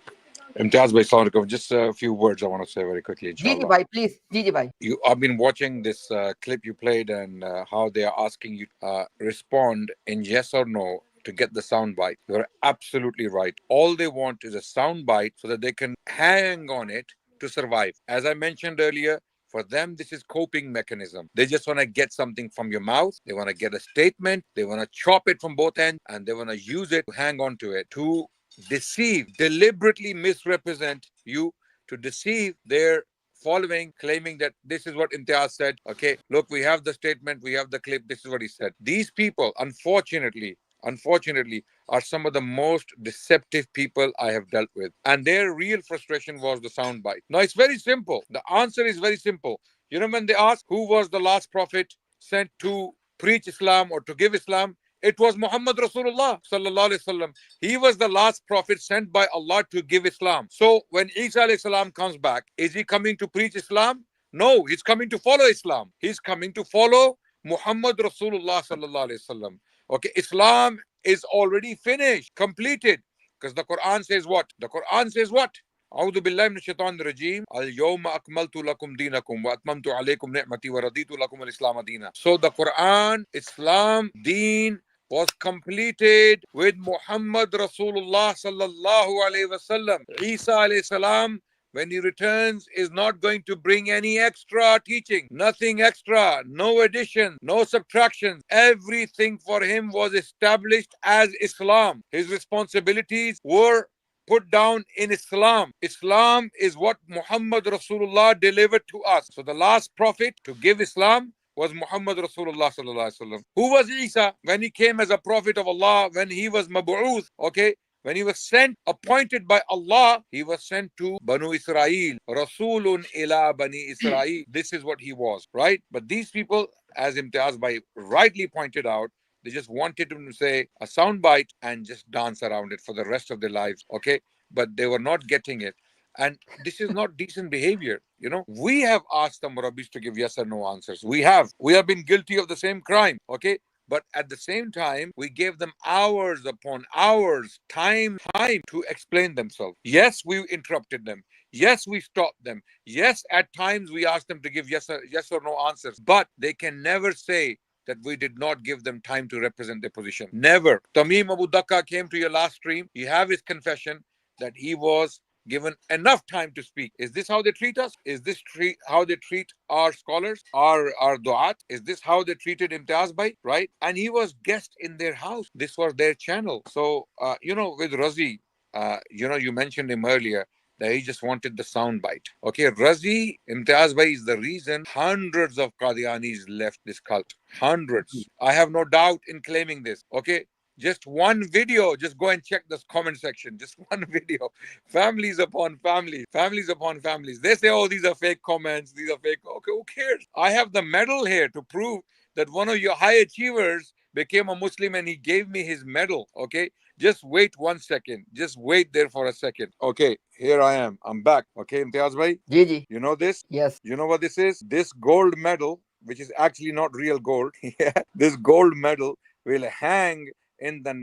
Imtiaz bhai, Assalamu alaikum. Just a few words I want to say very quickly, Gigi inshallah. bhai, please. Gigi bhai. I've been watching this clip you played and how they are asking you to respond in yes or no to get the sound bite. You're absolutely right. All they want is a sound bite so that they can hang on it to survive. As I mentioned earlier, for them, this is coping mechanism. They just want to get something from your mouth. They want to get a statement. They want to chop it from both ends, and they want to use it to hang on to it, to deceive, deliberately misrepresent you, to deceive their following, claiming that this is what Imtiaz said. Okay, look, we have the statement, we have the clip, this is what he said. These people, unfortunately, are some of the most deceptive people I have dealt with. And their real frustration was the soundbite. Now, it's very simple. The answer is very simple. You know, when they ask who was the last prophet sent to preach Islam or to give Islam, it was Muhammad Rasulullah sallallahu alaihi wasallam. He was the last prophet sent by Allah to give Islam. So when Isa alayhi salam comes back, is he coming to preach Islam? No, he's coming to follow Islam. He's coming to follow Muhammad Rasulullah sallallahu alaihi wasallam. Okay, Islam is already finished, completed. Because the Quran says what? The Quran says what? أعوذ بالله من الشيطان الرجيم اليوم أكملت لكم دينكم وأتممت عليكم نعمتي ورضيت لكم الإسلام دينا. So the Quran, Islam, Deen was completed with Muhammad Rasulullah sallallahu alayhi wasallam. Isa alayhi salam, when he returns, is not going to bring any extra teaching. Nothing extra, no addition, no subtraction. Everything for him was established as Islam. His responsibilities were put down in Islam. Islam is what Muhammad Rasulullah delivered to us. So the last prophet to give Islam was Muhammad Rasulullah sallallahu alaihi wasallam. Who was Isa when he came as a prophet of Allah, when he was mab'uth, okay? When he was sent, appointed by Allah, he was sent to Banu Israel. Rasulun ila Bani Israel. This is what he was, right? But these people, as Imtiaz Bhai rightly pointed out, they just wanted to say a soundbite and just dance around it for the rest of their lives, okay? But they were not getting it. And this is not decent behavior. You know, we have asked the Murabbis to give yes or no answers. We have been guilty of the same crime, okay? But at the same time, we gave them hours upon hours, time to explain themselves. Yes, we interrupted them. Yes, we stopped them. Yes, at times we asked them to give yes or no answers. But they can never say that we did not give them time to represent their position. Never. Tamim Abu Daqqa came to your last stream. You have his confession that he was given enough time to speak. Is this how they treat us? Is this how they treat our scholars, our du'at? Is this how they treated Imtiaz Bhai? Right? And he was guest in their house. This was their channel. So, with Razi, you mentioned him earlier, that he just wanted the sound bite. Okay, Razi, Imtiaz Bhai is the reason hundreds of Qadianis left this cult. Hundreds. I have no doubt in claiming this. Okay, just one video, just go and check this comment section. Just one video. Families upon families. Families upon families. They say, oh, these are fake comments. These are fake. Okay, who cares? I have the medal here to prove that one of your high achievers became a Muslim and he gave me his medal. Okay, just wait 1 second. Just wait there for a second. Okay, here I am. I'm back. Okay, Imtiaz bhai, Gigi. you know this? Yes. You know what this is? This gold medal, which is actually not real gold. Yeah, this gold medal will hang in the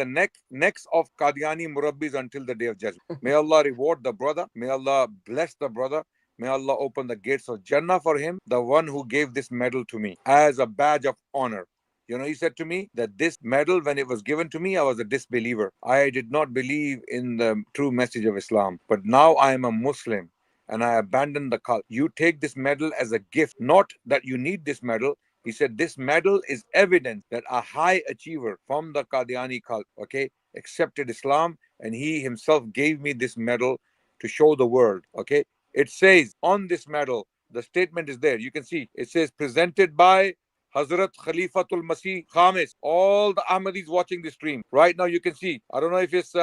necks of Qadiani Murabbis until the day of judgment. May Allah reward the brother. May Allah bless the brother. May Allah open the gates of Jannah for him, the one who gave this medal to me as a badge of honor. You know, he said to me that this medal, when it was given to me, I was a disbeliever. I did not believe in the true message of Islam. But now I am a Muslim and I abandoned the cult. You take this medal as a gift, not that you need this medal. He said this medal is evidence that a high achiever from the Qadiani cult, okay, accepted Islam, and he himself gave me this medal to show the world, okay. It says on this medal, the statement is there. You can see it says presented by Hazrat Khalifatul Masih Khamis. All the Ahmadis watching the stream right now, you can see. I don't know if it's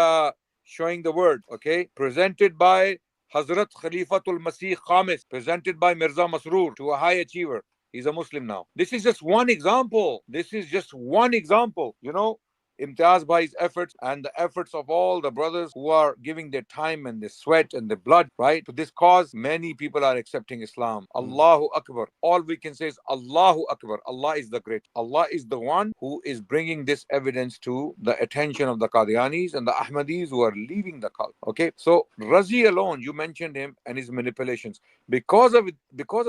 showing the word, okay. Presented by Hazrat Khalifatul Masih Khamis, presented by Mirza Masroor to a high achiever. He's a Muslim now. This is just one example. This is just one example, you know. Imtiaz Bhai's efforts and the efforts of all the brothers who are giving their time and their sweat and their blood, right, to this cause, many people are accepting Islam. Allahu Akbar. All we can say is Allahu Akbar. Allah is the great. Allah is the one who is bringing this evidence to the attention of the Qadianis and the Ahmadis who are leaving the cult. Okay, so Razi alone, you mentioned him and his manipulations. Because of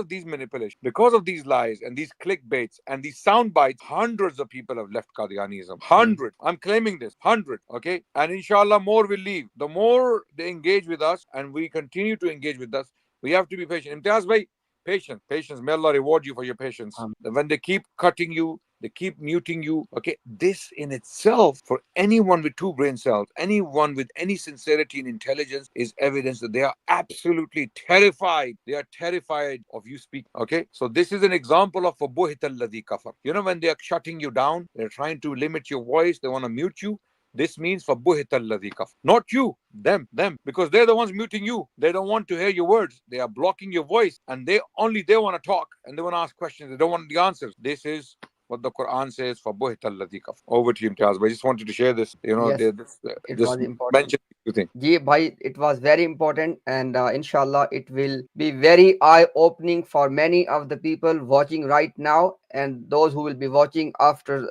these manipulations, because of these lies and these clickbaits and these sound bites, hundreds of people have left Qadianism. Hundreds. I'm claiming this. 100. Okay. And inshallah, more will leave. The more they engage with us and we continue to engage with us, we have to be patient. Imtiaz bhai, patience. May Allah reward you for your patience. When they keep cutting you, they keep muting you. Okay. This in itself, for anyone with two brain cells, anyone with any sincerity and intelligence, is evidence that they are absolutely terrified. They are terrified of you speaking. Okay. So this is an example of فَبُهِتَ الَّذِي كَفَرَ. You know, when they are shutting you down, they're trying to limit your voice, they want to mute you. This means فَبُهِتَ الَّذِي كَفَرَ. Not you, them, because they're the ones muting you. They don't want to hear your words. They are blocking your voice, and they want to talk and they want to ask questions. They don't want the answers. This is what the Quran says, فَبُهِتَ الَّذِي كَفَرَ. Over to you, Imtiaz. I just wanted to share this. You know, Yes, it was important. mention two things. Ji bhai, it was very important, and inshallah it will be very eye-opening for many of the people watching right now and those who will be watching after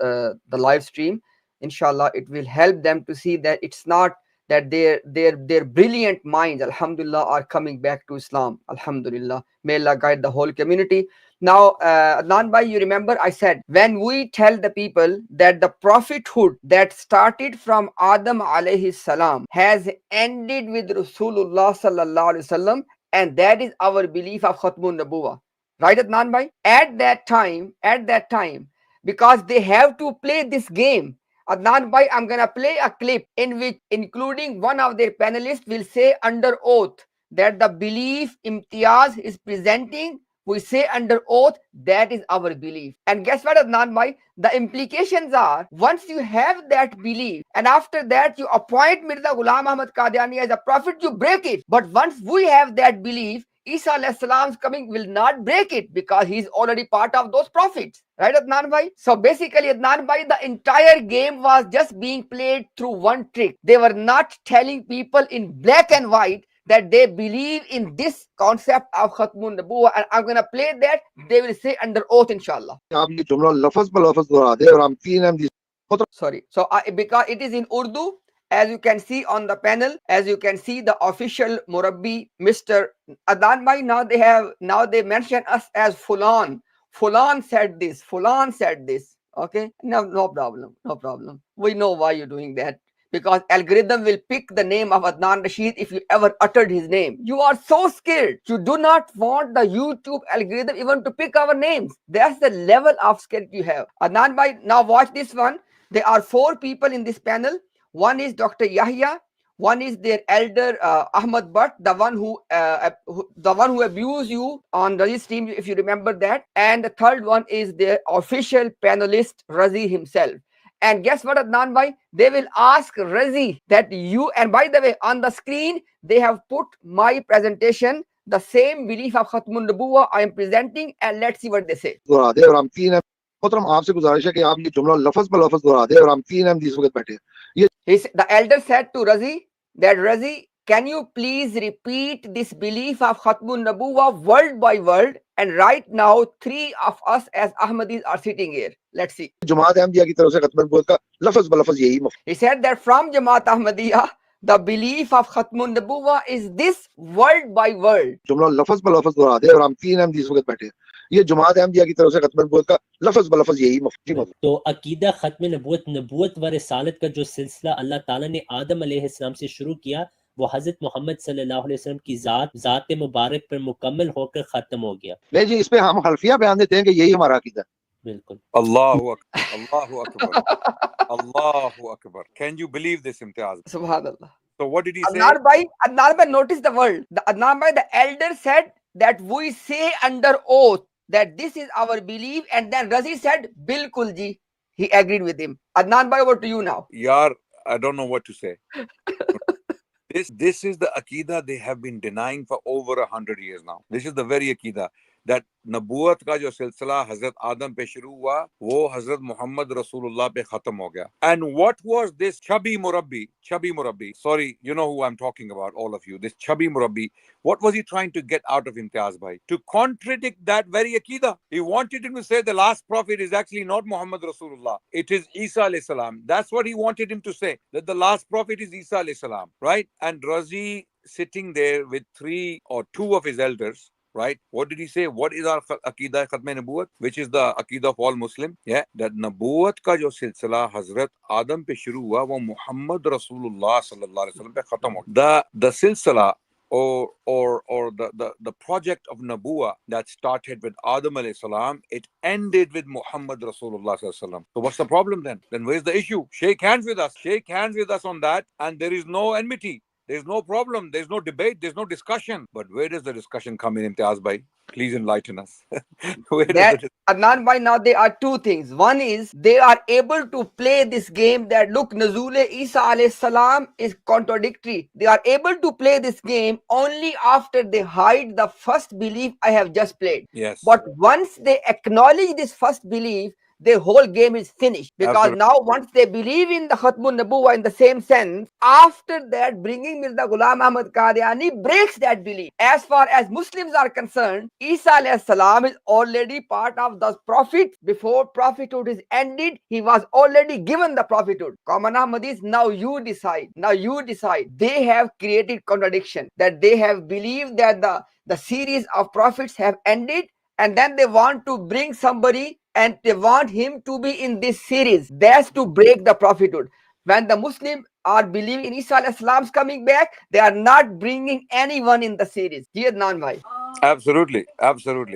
the live stream. Inshallah, it will help them to see that it's not that their brilliant minds, alhamdulillah, are coming back to Islam. Alhamdulillah. May Allah guide the whole community. Now, Adnan bhai, you remember I said, when we tell the people that the prophethood that started from Adam alayhi salam has ended with Rasulullah sallallahu alaihi wasallam, and that is our belief of Khatmun Nabuwa. Right, Adnan bhai? At that time, because they have to play this game. Adnan bhai, I'm gonna play a clip in which, including one of their panelists, will say under oath that the belief Imtiaz is presenting, we say under oath, that is our belief. And guess what, Adnan bhai? The implications are, once you have that belief, and after that you appoint Mirza Ghulam Ahmad Qadiani as a prophet, you break it. But once we have that belief, Isa alayhi salam's coming will not break it, because he's already part of those prophets. Right, Adnan bhai? So basically, Adnan bhai, the entire game was just being played through one trick. They were not telling people in black and white that they believe in this concept of Khatmun Nabuwa, and I'm gonna play that. They will say under oath, inshallah. Sorry. So because it is in Urdu, as you can see on the panel, as you can see the official Murabbi, Mr. Adnan bhai, now they mention us as Fulan. Fulan said this. Fulan said this. Okay. No problem. We know why you're doing that. Because algorithm will pick the name of Adnan Rashid if you ever uttered his name. You are so scared. You do not want the YouTube algorithm even to pick our names. That's the level of scared you have. Adnan bhai, now watch this one. There are 4 people in this panel. One is Dr. Yahya. One is their elder Ahmad Bhatt, the one who abused you on Razi's stream, if you remember that. And the third one is their official panelist Razi himself. And guess what, Adnan bhai? They will ask Razi that you, and by the way, on the screen, they have put my presentation, the same belief of Khatmun Nabuwa I am presenting, and let's see what they say. मोहतरम आपसे गुजारिश है कि आप ये जुमला लफ्ज पर लफ्ज दोहरा दें और हम 3 अहमदी इस वक्त बैठे हैं। The elder said to Razi that, Razi, can you please repeat this belief of Khatmun Nabuwa word by word? And right now, 3 of us as Ahmadis are sitting here. Let's see. जमात अहमदिया की तरफ से खत्म नबूवत का लफ्ज ब लफ्ज यही He said that from Jamaat Ahmadiyya, the belief of Khatmun Nabuwa is this word by word. जुमला लफ्ज ब लफ्ज दोहरा दें और हम 3 अहमदी इस वक्त बैठे हैं। ये जमात अहमदिया की तरफ से खत्म नबूवत का लफ्ज ब लफ्ज यही मुफ्ती मतलब। तो अकीदा खत्म नबूवत, नबूवत व रिसालत का जो सिलसिला अल्लाह ताला ने आदम अलैहिस्सलाम से शुरू किया, वो हजरत मोहम्मद सल्लल्लाहु अलैहि वसल्लम की जात मुबारक पर मुकम्मल होकर खत्म हो गया। नहीं जी, इस पे हम हल्फिया बयान देते हैं कि यही हमारा अकीदा है। बिल्कुल। Allahu Akbar. Allahu Akbar. Allahu Akbar. Can you believe this, Imtiaz? Subhanallah. So what did he say? Adnan Bhai, notice the word. Adnan Bhai, the elder said that we say under oath that this is our belief, and then Razi said, Bilkul ji. He agreed with him. Adnan Bhai, over to you now. Yaar, I don't know what to say. This is the Aqidah they have been denying for over 100 years now. This is the very Aqidah that नबूवत का जो सिलसिला हजरत आदम पे शुरू हुआ वो हजरत मोहम्मद रसूलुल्लाह पे खत्म हो गया. And what was this chubby murabbi, sorry, you know who I'm talking about, all of you, this chubby murabbi, what was he trying to get out of Imtiaz bhai? To contradict that very Aqidah. He wanted him to say the last prophet is actually not Muhammad Rasulullah, it is Isa alayhi salam. That's what he wanted him to say, that the last prophet is Isa alayhi salam, right? And Razi sitting there with 3 or 2 of his elders, right? What did he say? What is our Aqidah Khatm Nabuwat? Which is the Aqidah of all Muslim. Yeah, that Nabuwat ka jo silsila Hazrat Adam pe shuru hua, wo Muhammad Rasulullah sallallahu alaihi wasallam pe khatam ho. The silsila or the project of Nabuwa that started with Adam alayhi salam, it ended with Muhammad Rasulullah sallallahu alaihi wasallam. So what's the problem then? Then where's the issue? Shake hands with us on that, and there is no enmity. There's no problem. There's no debate. There's no discussion. But where does the discussion come in, Imtiaz bhai? Please enlighten us. Adnan bhai, now there are 2 things. One is they are able to play this game that look, Nuzul Isa alayhi salam is contradictory. They are able to play this game only after they hide the first belief I have just played. Yes. But once they acknowledge this first belief, their whole game is finished. Because Absolutely. now once they believe in the Khatmun Nabuwa in the same sense, after that bringing Mirza Ghulam Ahmad Qadiani breaks that belief. As far as Muslims are concerned, Isa alayhi salam is already part of the prophet. Before prophethood is ended, he was already given the prophethood. Common Ahmadis, now you decide. They have created contradiction, that they have believed that the series of prophets have ended, and then they want to bring somebody and they want him to be in this series. That's to break the prophethood. When the Muslims are believing in Isa alayhi salam's coming back, they are not bringing anyone in the series. Here, Nan bhai. Absolutely.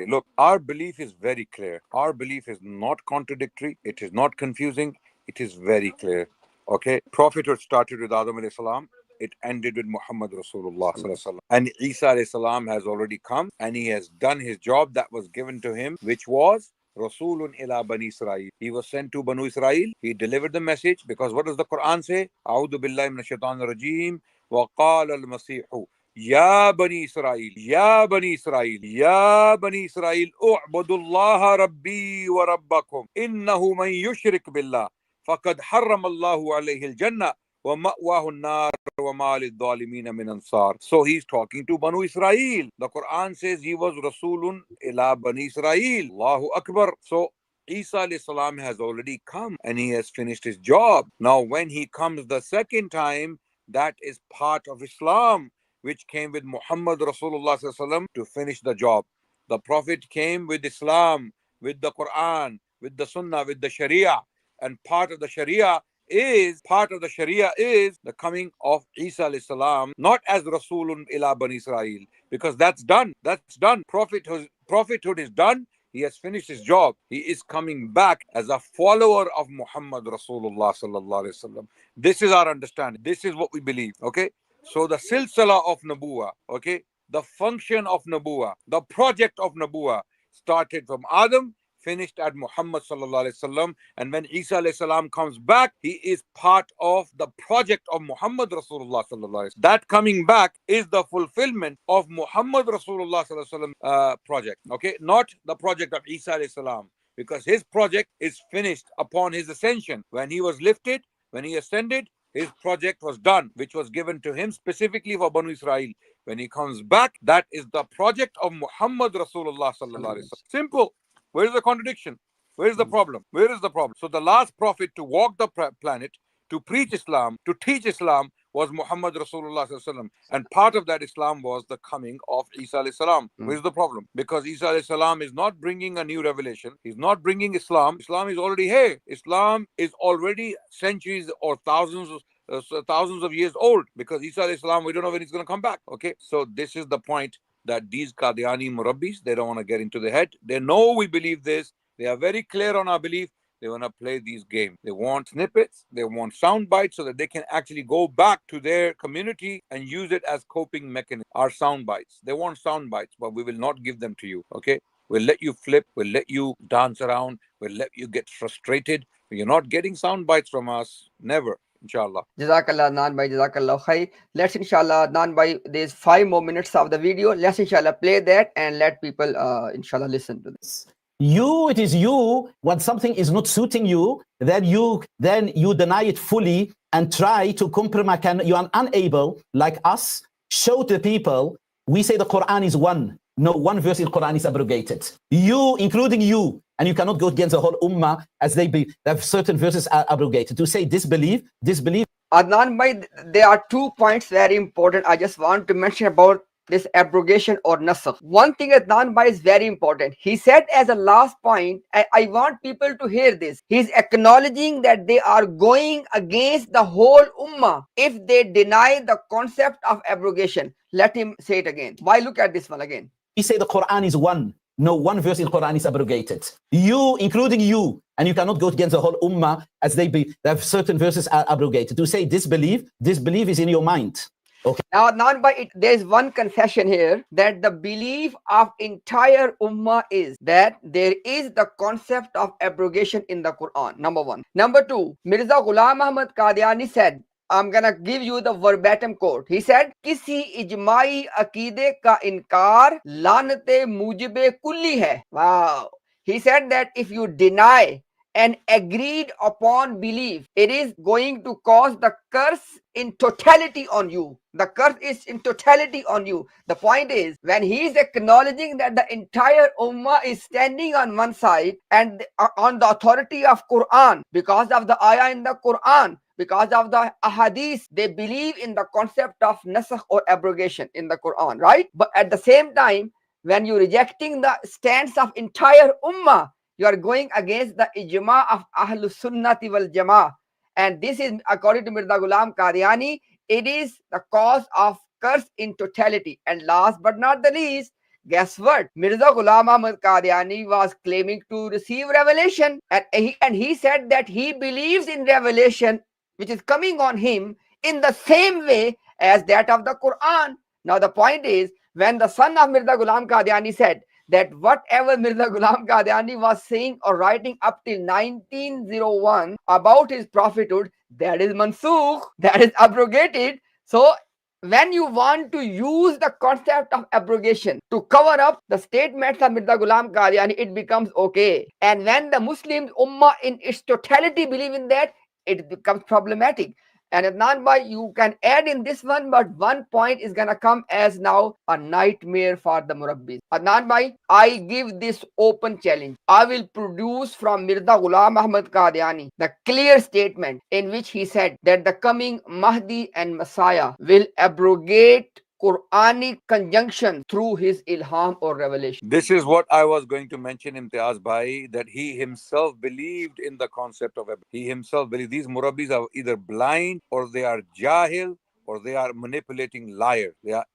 Look, our belief is very clear. Our belief is not contradictory. It is not confusing. It is very clear. Okay? Prophethood started with Adam alayhi salam. It ended with Muhammad Rasulullah sallallahu alaihi wasallam. And Isa alayhi salam has already come and he has done his job that was given to him, which was Rasulun ila Bani Israel. He was sent to Banu Israel. He delivered the message, because what does the Quran say? A'udhu billahi minash shaitanir rajeem. Wa qala al-Masihu Ya Bani Israel, Ya Bani Israel, Ya Bani Israel, u'budullaha rabbi wa rabbakum. Innahu man yushrik billah faqad harrama Allahu alayhi al-jannah wa ma'wahu an-nar wa ma lil-zalimin min ansar. So he's talking to Banu Israel. The Quran says he was Rasulun ila Bani Israel. Allahu Akbar. So Isa alayhi salam has already come and he has finished his job. Now when he comes the second time, that is part of Islam, which came with Muhammad Rasulullah sallallahu alaihi wasallam to finish the job. The Prophet came with Islam, with the Quran, with the Sunnah, with the Sharia, and part of the Sharia is the coming of Isa alayhi salam, not as Rasulun ila Bani Israel, because that's done. Prophethood is done. He has finished his job. He is coming back as a follower of Muhammad Rasulullah sallallahu alaihi wasallam. This is our understanding. This is what we believe. Okay. So the silsila of Nabuwa, okay, the function of Nabuwa, the project of Nabuwa started from Adam, finished at Muhammad sallallahu alaihi wasallam, and when Isa alayhi salam comes back, he is part of the project of Muhammad Rasulullah sallallahu alaihi wasallam. That coming back is the fulfillment of Muhammad Rasulullah sallallahu alaihi wasallam project, okay, not the project of Isa alayhi salam. because his project is finished upon his ascension. When he was lifted, when he ascended, his project was done, which was given to him specifically for Banu Israel. When he comes back, that is the project of Muhammad Rasulullah sallallahu alaihi wasallam. Simple. Where is the contradiction? Where is the problem? Where is the problem? So the last prophet to walk the planet, to preach Islam, to teach Islam, was Muhammad Rasulullah sallallahu alaihi wasallam. And part of that Islam was the coming of Isa alayhi salam. Where's the problem? Because Isa alayhi salam is not bringing a new revelation. He's not bringing Islam. Islam is already here. Islam is already centuries or thousands of years old, because Isa alayhi salam, we don't know when he's going to come back. Okay, so this is the point, that these Qadiani Murabbis, they don't want to get into the head. They know we believe this. They are very clear on our belief. They want to play these games. They want snippets. They want sound bites so that they can actually go back to their community and use it as coping mechanism. Our sound bites. They want sound bites, but we will not give them to you. Okay? We'll let you flip. We'll let you dance around. We'll let you get frustrated. You're not getting sound bites from us. Never. Inshallah. Jazakallah Adnan bhai, Jazakallah khair. Let's inshallah, Adnan bhai, there's 5 more minutes of the video. Let's inshallah play that and let people inshallah listen to this. It is you, when something is not suiting you, then you deny it fully and try to compromise. You are unable, like us, show to people, we say the Quran is one. No, one verse in the Quran is abrogated. You, including you, and you cannot go against the whole ummah as they have certain verses are abrogated. To say disbelief. Adnan bhai, there are 2 points very important. I just want to mention about this abrogation or nasakh. One thing Adnan bhai is very important. He said as a last point, I want people to hear this. He's acknowledging that they are going against the whole ummah if they deny the concept of abrogation. Let him say it again. Why? Look at this one again. We say the Quran is one. No, one verse in the Quran is abrogated. You, including you, and you cannot go against the whole ummah as they have certain verses are abrogated. To say disbelief is in your mind. Okay. Now, there is one confession here, that the belief of entire ummah is that there is the concept of abrogation in the Quran. Number 1. Number 2, Mirza Ghulam Ahmad Qadiani said, I'm gonna give you the verbatim quote. He said, "Kisi ijmai akide ka inkar lanate mujibe kulli hai." Wow. He said that if you deny an agreed upon belief, it is going to cause the curse in totality on you. The curse is in totality on you. The point is, when he is acknowledging that the entire ummah is standing on one side and on the authority of Quran, because of the ayah in the Quran, because of the ahadith, they believe in the concept of nasakh or abrogation in the Quran, right? But at the same time, when you're rejecting the stance of entire ummah, you are going against the ijma of Ahlus Sunnati wal Jama'ah. And this is, according to Mirza Ghulam Qadiani, it is the cause of curse in totality. And last but not the least, guess what? Mirza Ghulam Ahmad Qadiani was claiming to receive revelation. And he said that he believes in revelation which is coming on him in the same way as that of the Quran. Now the point is, when the son of Mirza Ghulam Qadiani said that whatever Mirza Ghulam Qadiani was saying or writing up till 1901 about his prophethood, that is mansukh, that is abrogated. So when you want to use the concept of abrogation to cover up the statements of Mirza Ghulam Qadiani, it becomes okay. And when the Muslim ummah in its totality believe in that, it becomes problematic. And Adnan bhai, you can add in this one, but one point is gonna come as now a nightmare for the Murabbis. Adnan bhai, I give this open challenge. I will produce from Mirza Ghulam Ahmad Qadiani the clear statement in which he said that the coming Mahdi and Messiah will abrogate Quranic conjunction through his ilham or revelation. This is what I was going to mention, Imtiaz bhai, that he himself believed in the concept of he himself believed. These Murabbis are either blind or they are jahil or they are manipulating liars. They are,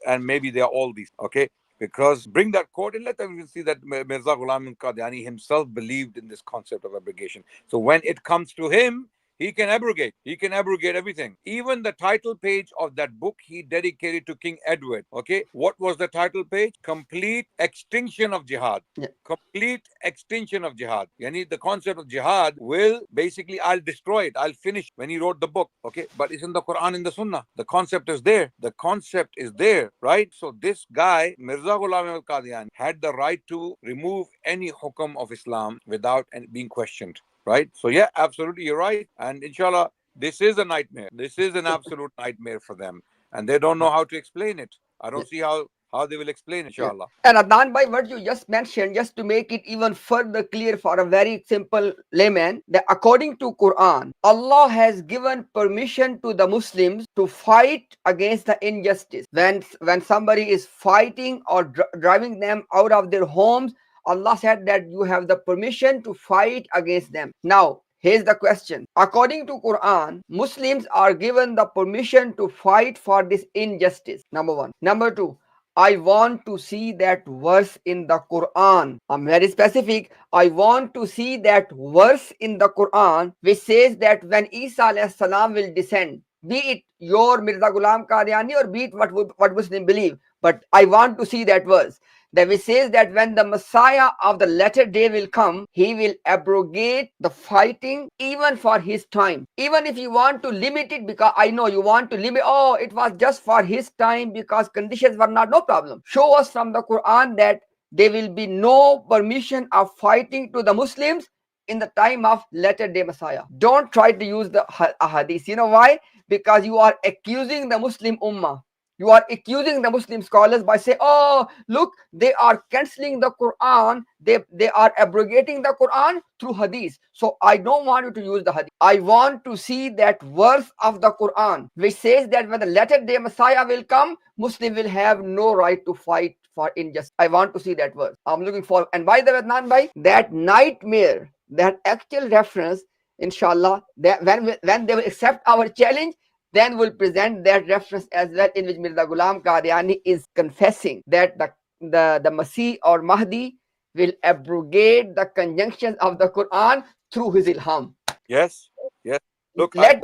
and maybe they are all these. Okay, because bring that quote and let them even see that Mirza Ghulam Qadiani himself believed in this concept of abrogation. So when it comes to him, He can abrogate. He can abrogate everything. Even the title page of that book he dedicated to King Edward. Okay, what was the title page? Complete extinction of jihad. Yeah. Complete extinction of jihad. Yani the concept of jihad will basically, I'll destroy it, I'll finish when he wrote the book. Okay, but it's in the Quran, in the Sunnah. The concept is there. The concept is there, right? So this guy, Mirza Ghulam Ahmad Qadiani, had the right to remove any hukam of Islam without being questioned, right? So yeah, absolutely, you're right. And inshallah, this is a nightmare. This is an absolute nightmare for them. And they don't know how to explain it. I don't see how they will explain, inshallah. And Adnan, by what you just mentioned, just to make it even further clear for a very simple layman, that according to Quran, Allah has given permission to the Muslims to fight against the injustice. When somebody is fighting or driving them out of their homes, Allah said that you have the permission to fight against them. Now, here's the question. According to Quran, Muslims are given the permission to fight for this injustice. Number one. Number two, I want to see that verse in the Quran. I'm very specific. I want to see that verse in the Quran which says that when Isa alayhi salam will descend, be it your Mirza Ghulam Qadiani or be it what Muslims believe, but I want to see that verse that which says that when the Messiah of the latter day will come, he will abrogate the fighting even for his time. Even if you want to limit it, because I know you want to limit, oh, it was just for his time because conditions were not, no problem. Show us from the Quran that there will be no permission of fighting to the Muslims in the time of latter day Messiah. Don't try to use the hadith. You know why? Because you are accusing the Muslim Ummah. You are accusing the Muslim scholars by saying, oh, look, they are cancelling the Quran. They are abrogating the Quran through hadith. So I don't want you to use the hadith. I want to see that verse of the Quran which says that when the latter day Messiah will come, Muslim will have no right to fight for injustice. I want to see that verse. I'm looking for. And by the way, Adnan bhai, that nightmare, that actual reference, inshallah, that when they will accept our challenge, then we'll present that reference as well, in which Mirza Ghulam Qadiani is confessing that the Masih or Mahdi will abrogate the conjunctions of the Quran through his ilham. Yes, yes. Look, let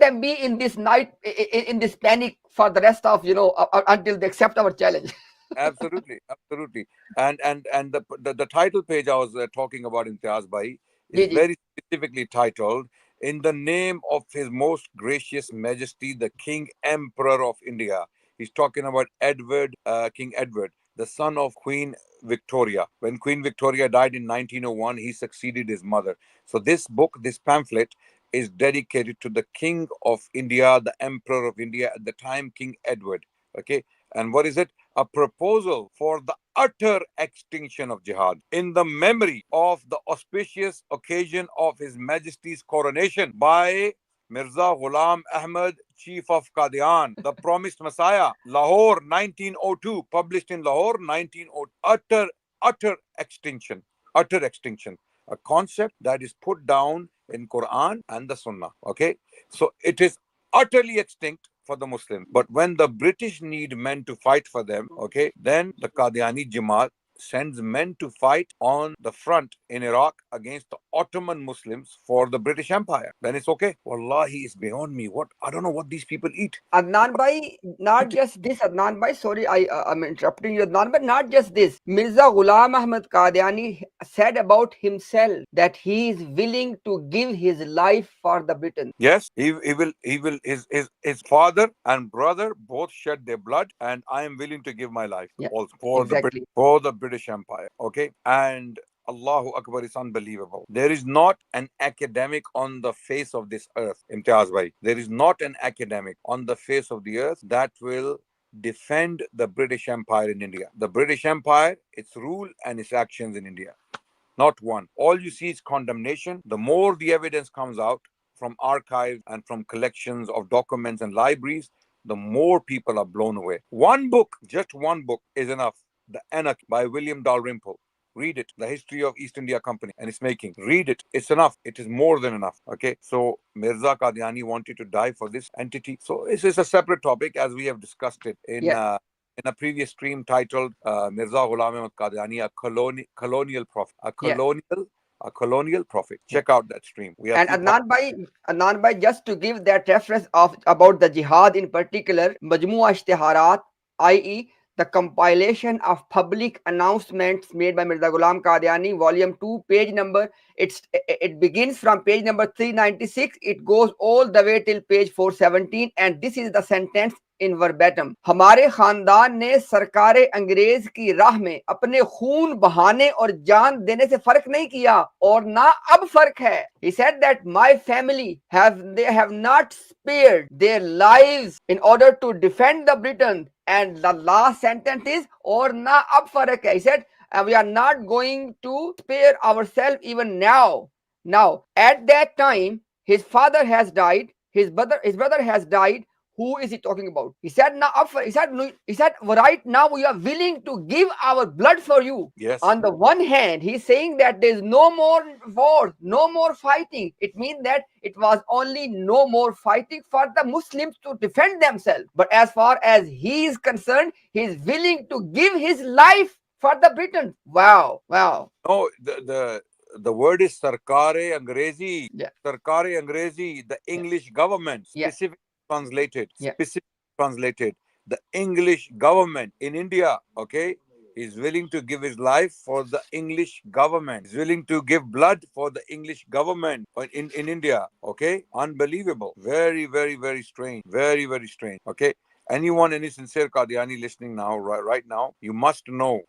them be in this night, in this panic for the rest of, until they accept our challenge. absolutely, absolutely. And the title page I was talking about, Imtiaz Bhai, is very specifically titled, "In the name of His Most Gracious Majesty, the King Emperor of India." He's talking about King Edward, the son of Queen Victoria. When Queen Victoria died in 1901, he succeeded his mother. So this book, this pamphlet, is dedicated to the King of India, the Emperor of India at the time, King Edward. Okay, and what is it? A proposal for the utter extinction of jihad in the memory of the auspicious occasion of His Majesty's coronation by Mirza Ghulam Ahmad, Chief of Qadian, the Promised Messiah, Lahore, 1902, published in Lahore, 1902. Utter extinction, utter extinction. A concept that is put down in Quran and the Sunnah. Okay, so it is utterly extinct for the Muslims. But when the British need men to fight for them, okay, then the Qadiani Jamaat sends men to fight on the front in Iraq against the Ottoman Muslims for the British Empire. Then it's okay. Wallahi, it's beyond me. I don't know what these people eat. Adnan bhai, not just this, Adnan bhai, sorry, I'm interrupting you, Adnan, but not just this. Mirza Ghulam Ahmad Qadiani said about himself that he is willing to give his life for the Britain. Yes, he will. His father and brother both shed their blood, and I am willing to give my life also for the British Empire. Okay, and Allahu Akbar, is unbelievable. There is not an academic on the face of this earth, Imtiaz bhai. There is not an academic on the face of the earth that will defend the British Empire in India. The British Empire, its rule and its actions in India. Not one. All you see is condemnation. The more the evidence comes out from archives and from collections of documents and libraries, the more people are blown away. One book, just one book is enough. The Anarchy by William Dalrymple. Read it. The History of East India Company and its making. Read it. It's enough. It is more than enough. Okay. So Mirza Qadiani wanted to die for this entity. So this is a separate topic, as we have discussed it in a previous stream titled Mirza Ghulam Ahmad Qadiani, a colonial prophet. A colonial a colonial prophet. Check out that stream. We have And few Adnan bhai, just to give that reference of about the jihad in particular, Majmua Ishtiharat, i.e., the compilation of public announcements made by Mirza Ghulam Qadiani, volume 2, page number, it begins from page number 396, it goes all the way till page 417, and this is the sentence in verbatim. हमारे खानदान ने सरकारे अंग्रेज की राह में अपने खून बहाने और जान देने से फर्क नहीं किया और ना अब फर्क है. He said that my family they have not spared their lives in order to defend the Britain, and the last sentence is और ना अब फर्क है. He said we are not going to spare ourselves even now. Now at that time his father has died, his brother has died. Who is he talking about? He said, "Now, he said, right now we are willing to give our blood for you." Yes. On the one hand, he's saying that there is no more war, no more fighting. It means that it was only no more fighting for the Muslims to defend themselves. But as far as he is concerned, he is willing to give his life for the Britain. Wow. No, the word is Sarkare Angrezi. Yeah. Sarkare Angrezi, the English government, specifically translated. Yeah. Specifically translated. The English government in India, okay, is willing to give his life for the English government. Is willing to give blood for the English government in India, okay? Unbelievable. Very, very, very strange. Very, very strange, okay? Anyone, any sincere Qadiani listening now, right now, you must know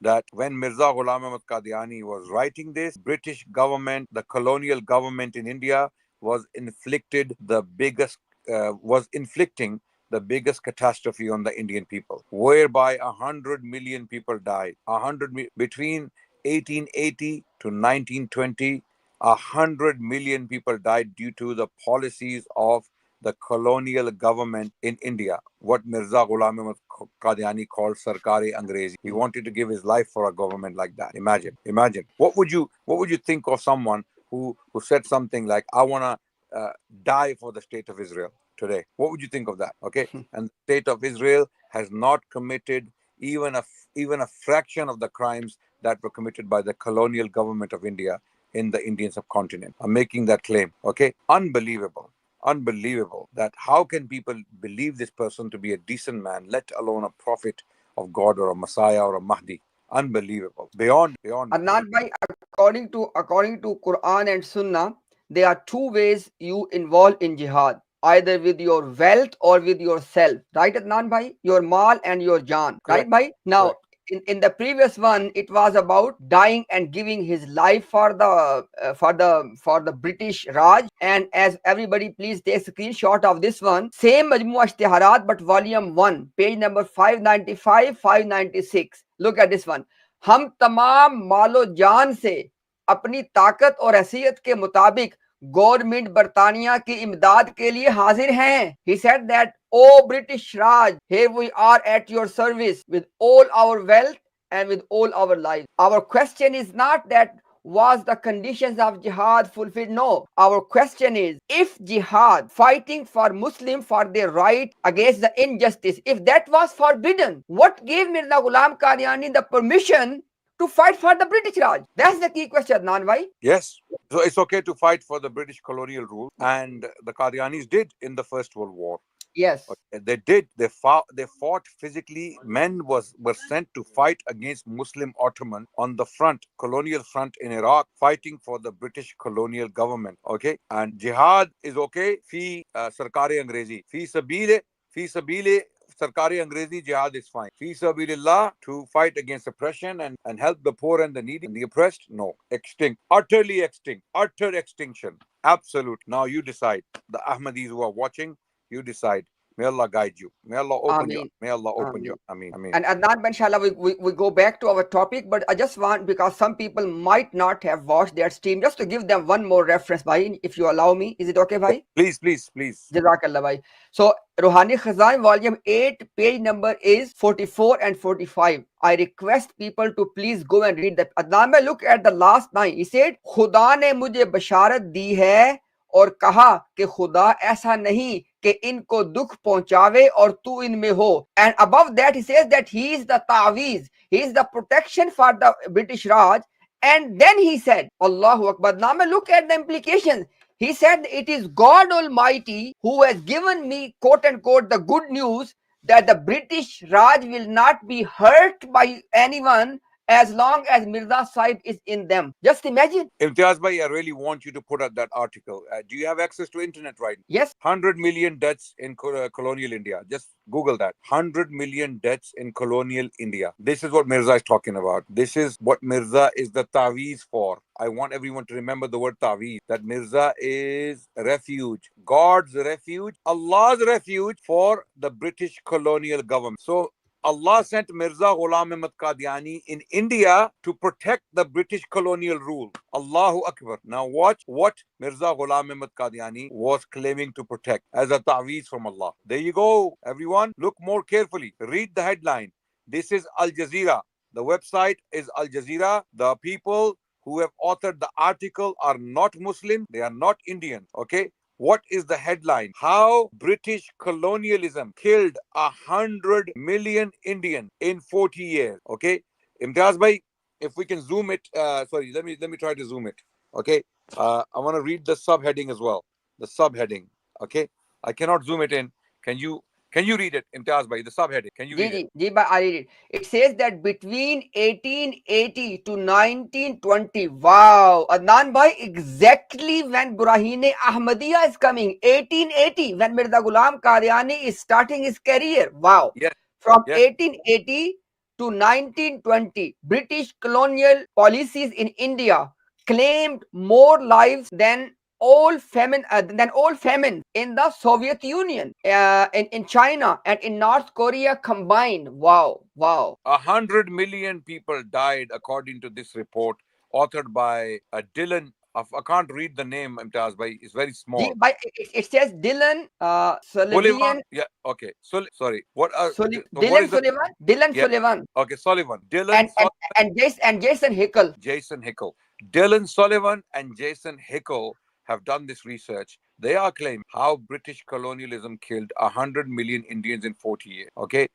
that when Mirza Ghulam Ahmad Qadiani was writing this, British government, the colonial government in India was inflicting the biggest catastrophe on the Indian people, whereby 100 million people died. Between 1880 to 1920, 100 million people died due to the policies of the colonial government in India, what Mirza Ghulam Ahmad Qadiani called Sarkari Angrezi. He wanted to give his life for a government like that. Imagine. What would you think of someone who said something like, I want to die for the state of Israel today? What would you think of that? Okay. And the state of Israel has not committed even a fraction of the crimes that were committed by the colonial government of India in the Indian subcontinent. I'm making that claim. Okay. Unbelievable that how can people believe this person to be a decent man, let alone a prophet of God or a Messiah or a Mahdi. Unbelievable. Beyond. Adnan bhai, according to Quran and Sunnah, there are two ways you involve in jihad, either with your wealth or with yourself, right Adnan bhai? Your mal and your jaan, right bhai? Now in the previous one, it was about dying and giving his life for the British Raj. And as everybody, please take a screenshot of this one. Same Majmua Ishtiharat, but volume 1, page number 595, 596. Look at this one. हम तमाम मालो जान से अपनी ताकत और हैसियत के मुताबिक गवर्नमेंट बर्तानिया की इमदाद के लिए हाजिर हैं. He said that, O British Raj, here we are at your service with all our wealth and with all our lives. Our question is not that was the conditions of jihad fulfilled? No. Our question is, if jihad, fighting for Muslims for their right against the injustice, if that was forbidden, what gave Mirza Ghulam Qadiani the permission to fight for the British Raj? That's the key question, Adnan bhai. Yes. So it's okay to fight for the British colonial rule, and the Qadianis did in the First World War. Yes. They did. They fought physically. Men were sent to fight against Muslim Ottoman on the front, colonial front in Iraq, fighting for the British colonial government. Okay. And jihad is okay. Fi Sarkari Angrezi. Fi sabile Sarkari Angrezi jihad is fine. Fi sabilillah, to fight against oppression and help the poor and the needy and the oppressed? No. Extinct. Utterly extinct. Utter extinction. Absolute. Now you decide. The Ahmadis who are watching, you decide. May Allah guide you. May Allah open you. May Allah open you. Ameen. And Adnan, inshallah, we go back to our topic, but I just want, because some people might not have watched that stream, just to give them one more reference, bhai, if you allow me. Is it okay, bhai? Please. Jazakallah, bhai. So, Ruhani Khazan, volume 8, page number is 44 and 45. I request people to please go and read that. Adnan, bhai, look at the last line. He said, Khuda ne mujhe basharat di hai और कहा कि खुदा ऐसा नहीं कि इनको दुख पहुंचावे और तू इनमें हो. And above that he says that he is the ta'weez, he is the protection for the British Raj, And then he said, Allahu Akbar. Now look at the implications. He said, it is God Almighty who has given me, quote unquote, the good news that the British Raj will not be hurt by anyone as long as Mirza Sahib is in them. Just imagine. Imtiaz bhai, I really want you to put out that article. Do you have access to internet right now? Yes. 100 million deaths in colonial India. Just Google that. 100 million deaths in colonial India. This is what Mirza is talking about. This is what Mirza is the taweez for. I want everyone to remember the word taweez. That Mirza is refuge. God's refuge. Allah's refuge for the British colonial government. So Allah sent Mirza Ghulam Ahmad Qadiani in India to protect the British colonial rule. Allahu Akbar. Now watch what Mirza Ghulam Ahmad Qadiani was claiming to protect as a ta'weez from Allah. There you go, everyone. Look more carefully. Read the headline. This is Al Jazeera. The website is Al Jazeera. The people who have authored the article are not Muslim. They are not Indian. Okay. What is the headline? How British colonialism killed 100 million Indians in 40 years. Okay, Imtiaz bhai, if we can zoom it. Sorry, let me try to zoom it. Okay, I want to read the subheading as well. The subheading. Okay, I cannot zoom it in. Can you read it, Imtiaz bhai? The subheading. Can you read it? Ji, I read it. It says that between 1880 to 1920, wow, Adnan bhai, exactly when Burahine Ahmadiyya is coming, 1880, when Mirza Ghulam Qadiani is starting his career. Wow. Yes. From Yes. 1880 to 1920, British colonial policies in India claimed more lives than all famine in the Soviet Union, in China and in North Korea combined. Wow. 100 million people died according to this report, authored by Dylan. I can't read the name, Imtiaz bhai. It's very small. It says Dylan Sullivan. Yeah. Okay. Sorry. What? Dylan Sullivan. Dylan Yeah. Sullivan. Okay. Sullivan. Dylan. And Jason Hickel. Jason Hickel. Dylan Sullivan and Jason Hickel have done this research. They are claiming how British colonialism killed 100 million Indians in 40 years. Okay.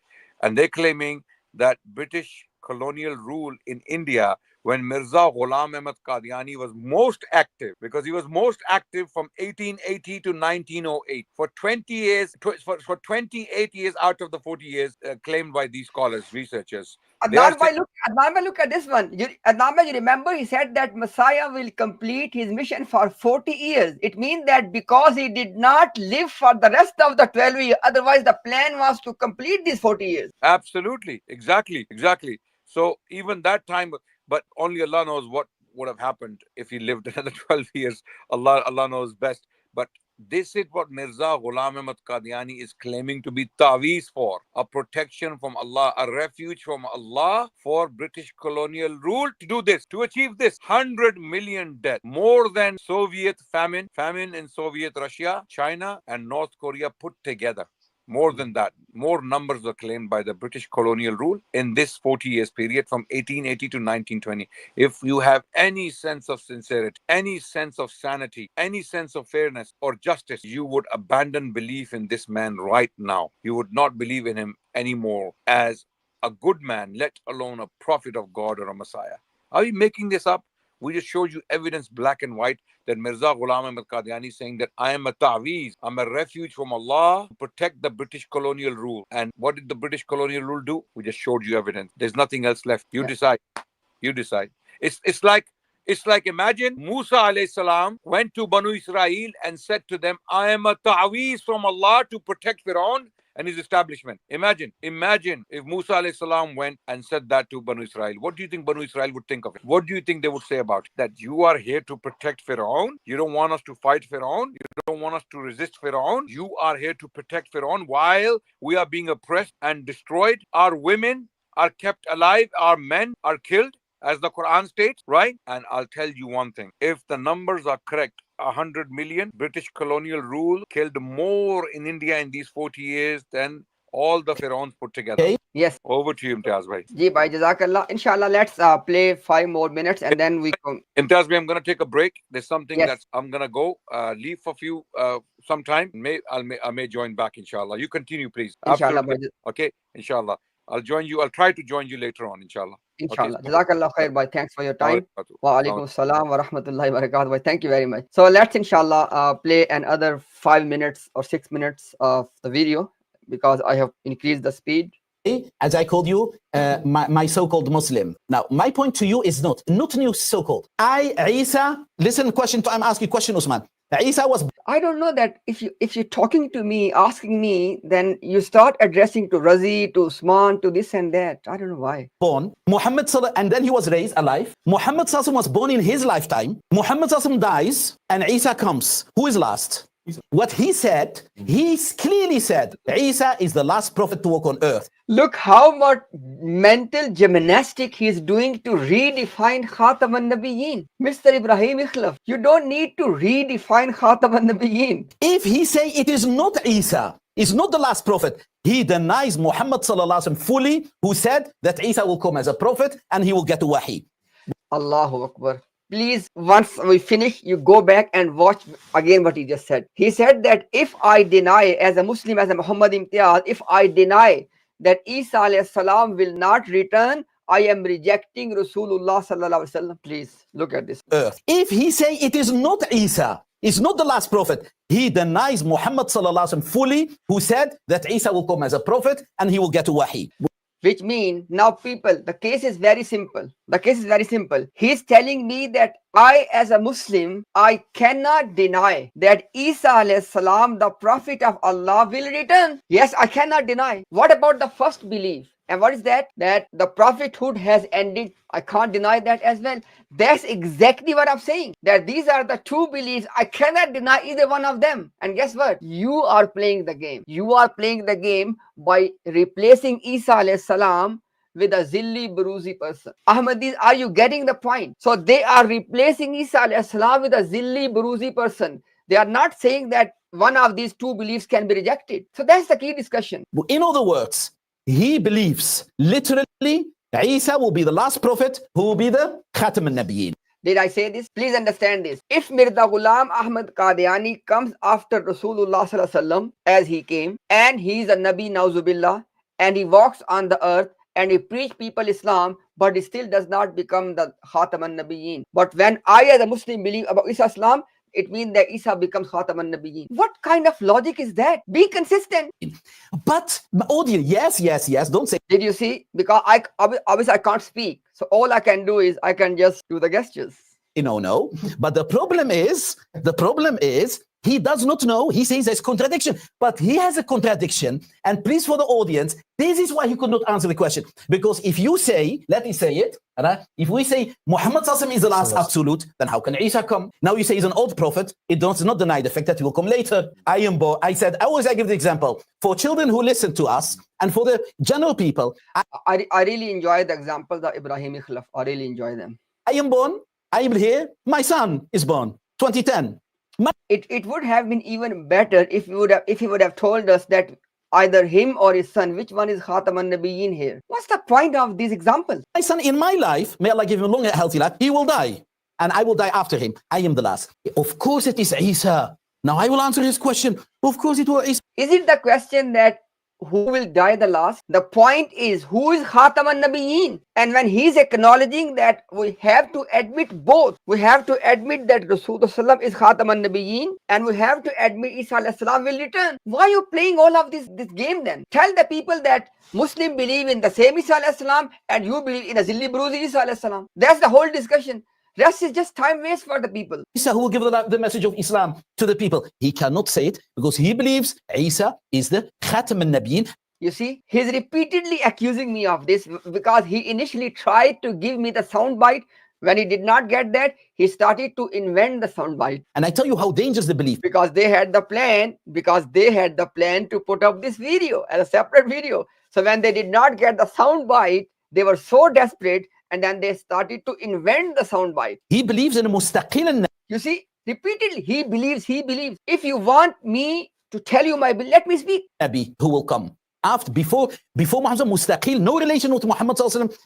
And they're claiming that British colonial rule in India, when Mirza Ghulam Ahmad Qadiani was most active, because he was most active from 1880 to 1908 for 20 years, for 28 years out of the 40 years claimed by these scholars, researchers. Adnan bhai, look at this one. Adnan bhai, you remember he said that Messiah will complete his mission for 40 years. It means that because he did not live for the rest of the 12 years, otherwise the plan was to complete these 40 years. Absolutely. Exactly. So even that time, but only Allah knows what would have happened if he lived another 12 years. Allah knows best. But this is what Mirza Ghulam Ahmad Qadiani is claiming to be ta'weez for, a protection from Allah, a refuge from Allah for British colonial rule, to do this, to achieve this. 100 million deaths, more than Soviet famine in Soviet Russia, China and North Korea put together. More than that, more numbers were claimed by the British colonial rule in this 40 years period from 1880 to 1920. If you have any sense of sincerity, any sense of sanity, any sense of fairness or justice, you would abandon belief in this man right now. You would not believe in him anymore as a good man, let alone a prophet of God or a Messiah. Are we making this up? We just showed you evidence, black and white, that Mirza Ghulam Ahmad Qadiani is saying that I am a ta'weez, I'm a refuge from Allah to protect the British colonial rule. And what did the British colonial rule do? We just showed you evidence. There's nothing else left. You decide. It's like imagine Musa alayhi salam went to Banu Israel and said to them, I am a ta'weez from Allah to protect Fir'aun and his establishment. Imagine if Musa alayhi salam went and said that to Banu Israel. What do you think Banu Israel would think of it? What do you think they would say about it? That you are here to protect Fir'aun? You don't want us to fight Fir'aun? You don't want us to resist Fir'aun? You are here to protect Fir'aun while we are being oppressed and destroyed. Our women are kept alive. Our men are killed, as the Quran states, right? And I'll tell you one thing. If the numbers are correct, 100 million British colonial rule killed more in India in these 40 years than all the pharaohs put together. Okay. Yes. Over to you, Imtiaz bhai. Ji bhai, Jazakallah. Inshallah, let's play 5 more minutes and then we come. Imtiaz bhai, I'm going to take a break. There's something Yes. that's I'm going to go leave for few some time. I may join back, inshallah. You continue, please. Inshallah, Absolutely. Okay, inshallah. I'll join you. I'll try to join you later on, inshallah. Inshallah. Okay. Jazakallah khair, bhai. Thanks for your time. Assalamu Wa alaikum assalam wa rahmatullahi wa barakatuh. Bhai. Thank you very much. So let's inshallah play another 5 minutes or 6 minutes of the video because I have increased the speed. As I called you, my so-called Muslim. Now, my point to you is not new so-called. Isa, listen, I'm asking question, Usman. Isa was I don't know that if you're talking to me, asking me, then you start addressing to Razi, to Usman, to this and that. I don't know why. born, and then he was raised alive. Muhammad was born in his lifetime. Muhammad dies, and Isa comes. Who is last? What he said, he clearly said, Isa is the last prophet to walk on earth. Look how much mental gymnastic he's doing to redefine Khatam an-Nabiyyin. Mr. Ibrahim Ikhlaf, you don't need to redefine Khatam an-Nabiyyin. If he say it is not Isa, is not the last prophet, he denies Muhammad fully, who said that Isa will come as a prophet and he will get a wahi. Allahu Akbar. Please, once we finish, you go back and watch again what he just said. He said that if I deny, as a Muslim, as a Muhammad Imtiaz, if I deny that Isa alayhi salam will not return, I am rejecting Rasulullah sallallahu alaihi wasallam. Please look at this. Earth. If he say it is not Isa, is not the last prophet, he denies Muhammad fully, who said that Isa will come as a prophet and he will get a wahi. Which means now people, the case is very simple. The case is very simple. He's telling me that I, as a Muslim, I cannot deny that Isa alayhi salam, the prophet of Allah, will return. Yes, I cannot deny. What about the first belief? And what is that? That the prophethood has ended. I can't deny that as well. That's exactly what I'm saying. That these are the two beliefs. I cannot deny either one of them. And guess what? You are playing the game. You are playing the game by replacing Isa alayhi salam with a zilli buruzi person. Ahmadis, are you getting the point? So they are replacing Isa alayhi salam with a zilli buruzi person. They are not saying that one of these two beliefs can be rejected. So that's the key discussion. In other words, he believes literally Isa will be the last prophet who will be the Khatam an-Nabiyyin. Did I say this? Please understand this. If Mirza Ghulam Ahmad Qadiani comes after Rasulullah sallallahu alaihi wasallam as he came, and he is a Nabi Nauzubillah, and he walks on the earth and he preach people Islam, but he still does not become the Khatam an-Nabiyyin. But when I as a Muslim believe about Isa Islam, it means that Isa becomes Khatam an-Nabiyyin. What kind of logic is that? Be consistent. But audience, yes, don't say. Did you see? Because obviously I can't speak. So all I can do is I can just do the gestures. No. But the problem is, he does not know. He says there's contradiction, but he has a contradiction. And please, for the audience, this is why he could not answer the question. Because if you say, let me say it, right? If we say Muhammad is the last absolute, then how can Isa come? Now you say he's an old prophet. It does not deny the fact that he will come later. I give the example for children who listen to us and for the general people. I really enjoy the examples of Ibrahim Ikhlaf. I really enjoy them. I am born. I am here. My son is born. 2010. It would have been even better if he would have told us that either him or his son, which one is Khatam an-Nabiyyin here. What's the point of these examples? My son in my life, may Allah give him a long and healthy life, he will die. And I will die after him. I am the last. Of course it is Isa. Now I will answer his question. Of course it was Isa. Is it the question that who will die the last? The point is, who is Khatam an-Nabiyyin? And when he's acknowledging that we have to admit both, we have to admit that Rasulullah is Khatam an-Nabiyyin, and we have to admit Isa alayhi salam will return. Why are you playing all of this game then? Tell the people that Muslim believe in the same Isa alayhi salam and you believe in a Zilli Buruzi Isa alayhi salam. That's the whole discussion. Rest is just time waste for the people. Isa who will give the message of Islam to the people. He cannot say it because he believes Isa is the Khatam an-Nabiyyin. You see, he's repeatedly accusing me of this because he initially tried to give me the soundbite. When he did not get that, he started to invent the soundbite. And I tell you how dangerous the belief. Because they had the plan to put up this video as a separate video. So when they did not get the soundbite, they were so desperate. And then they started to invent the soundbite. He believes in a mustaqil. You see, repeatedly, he believes. If you want me to tell you my belief, let me speak. Nabi who will come before Muhammad mustaqil, no relation with Muhammad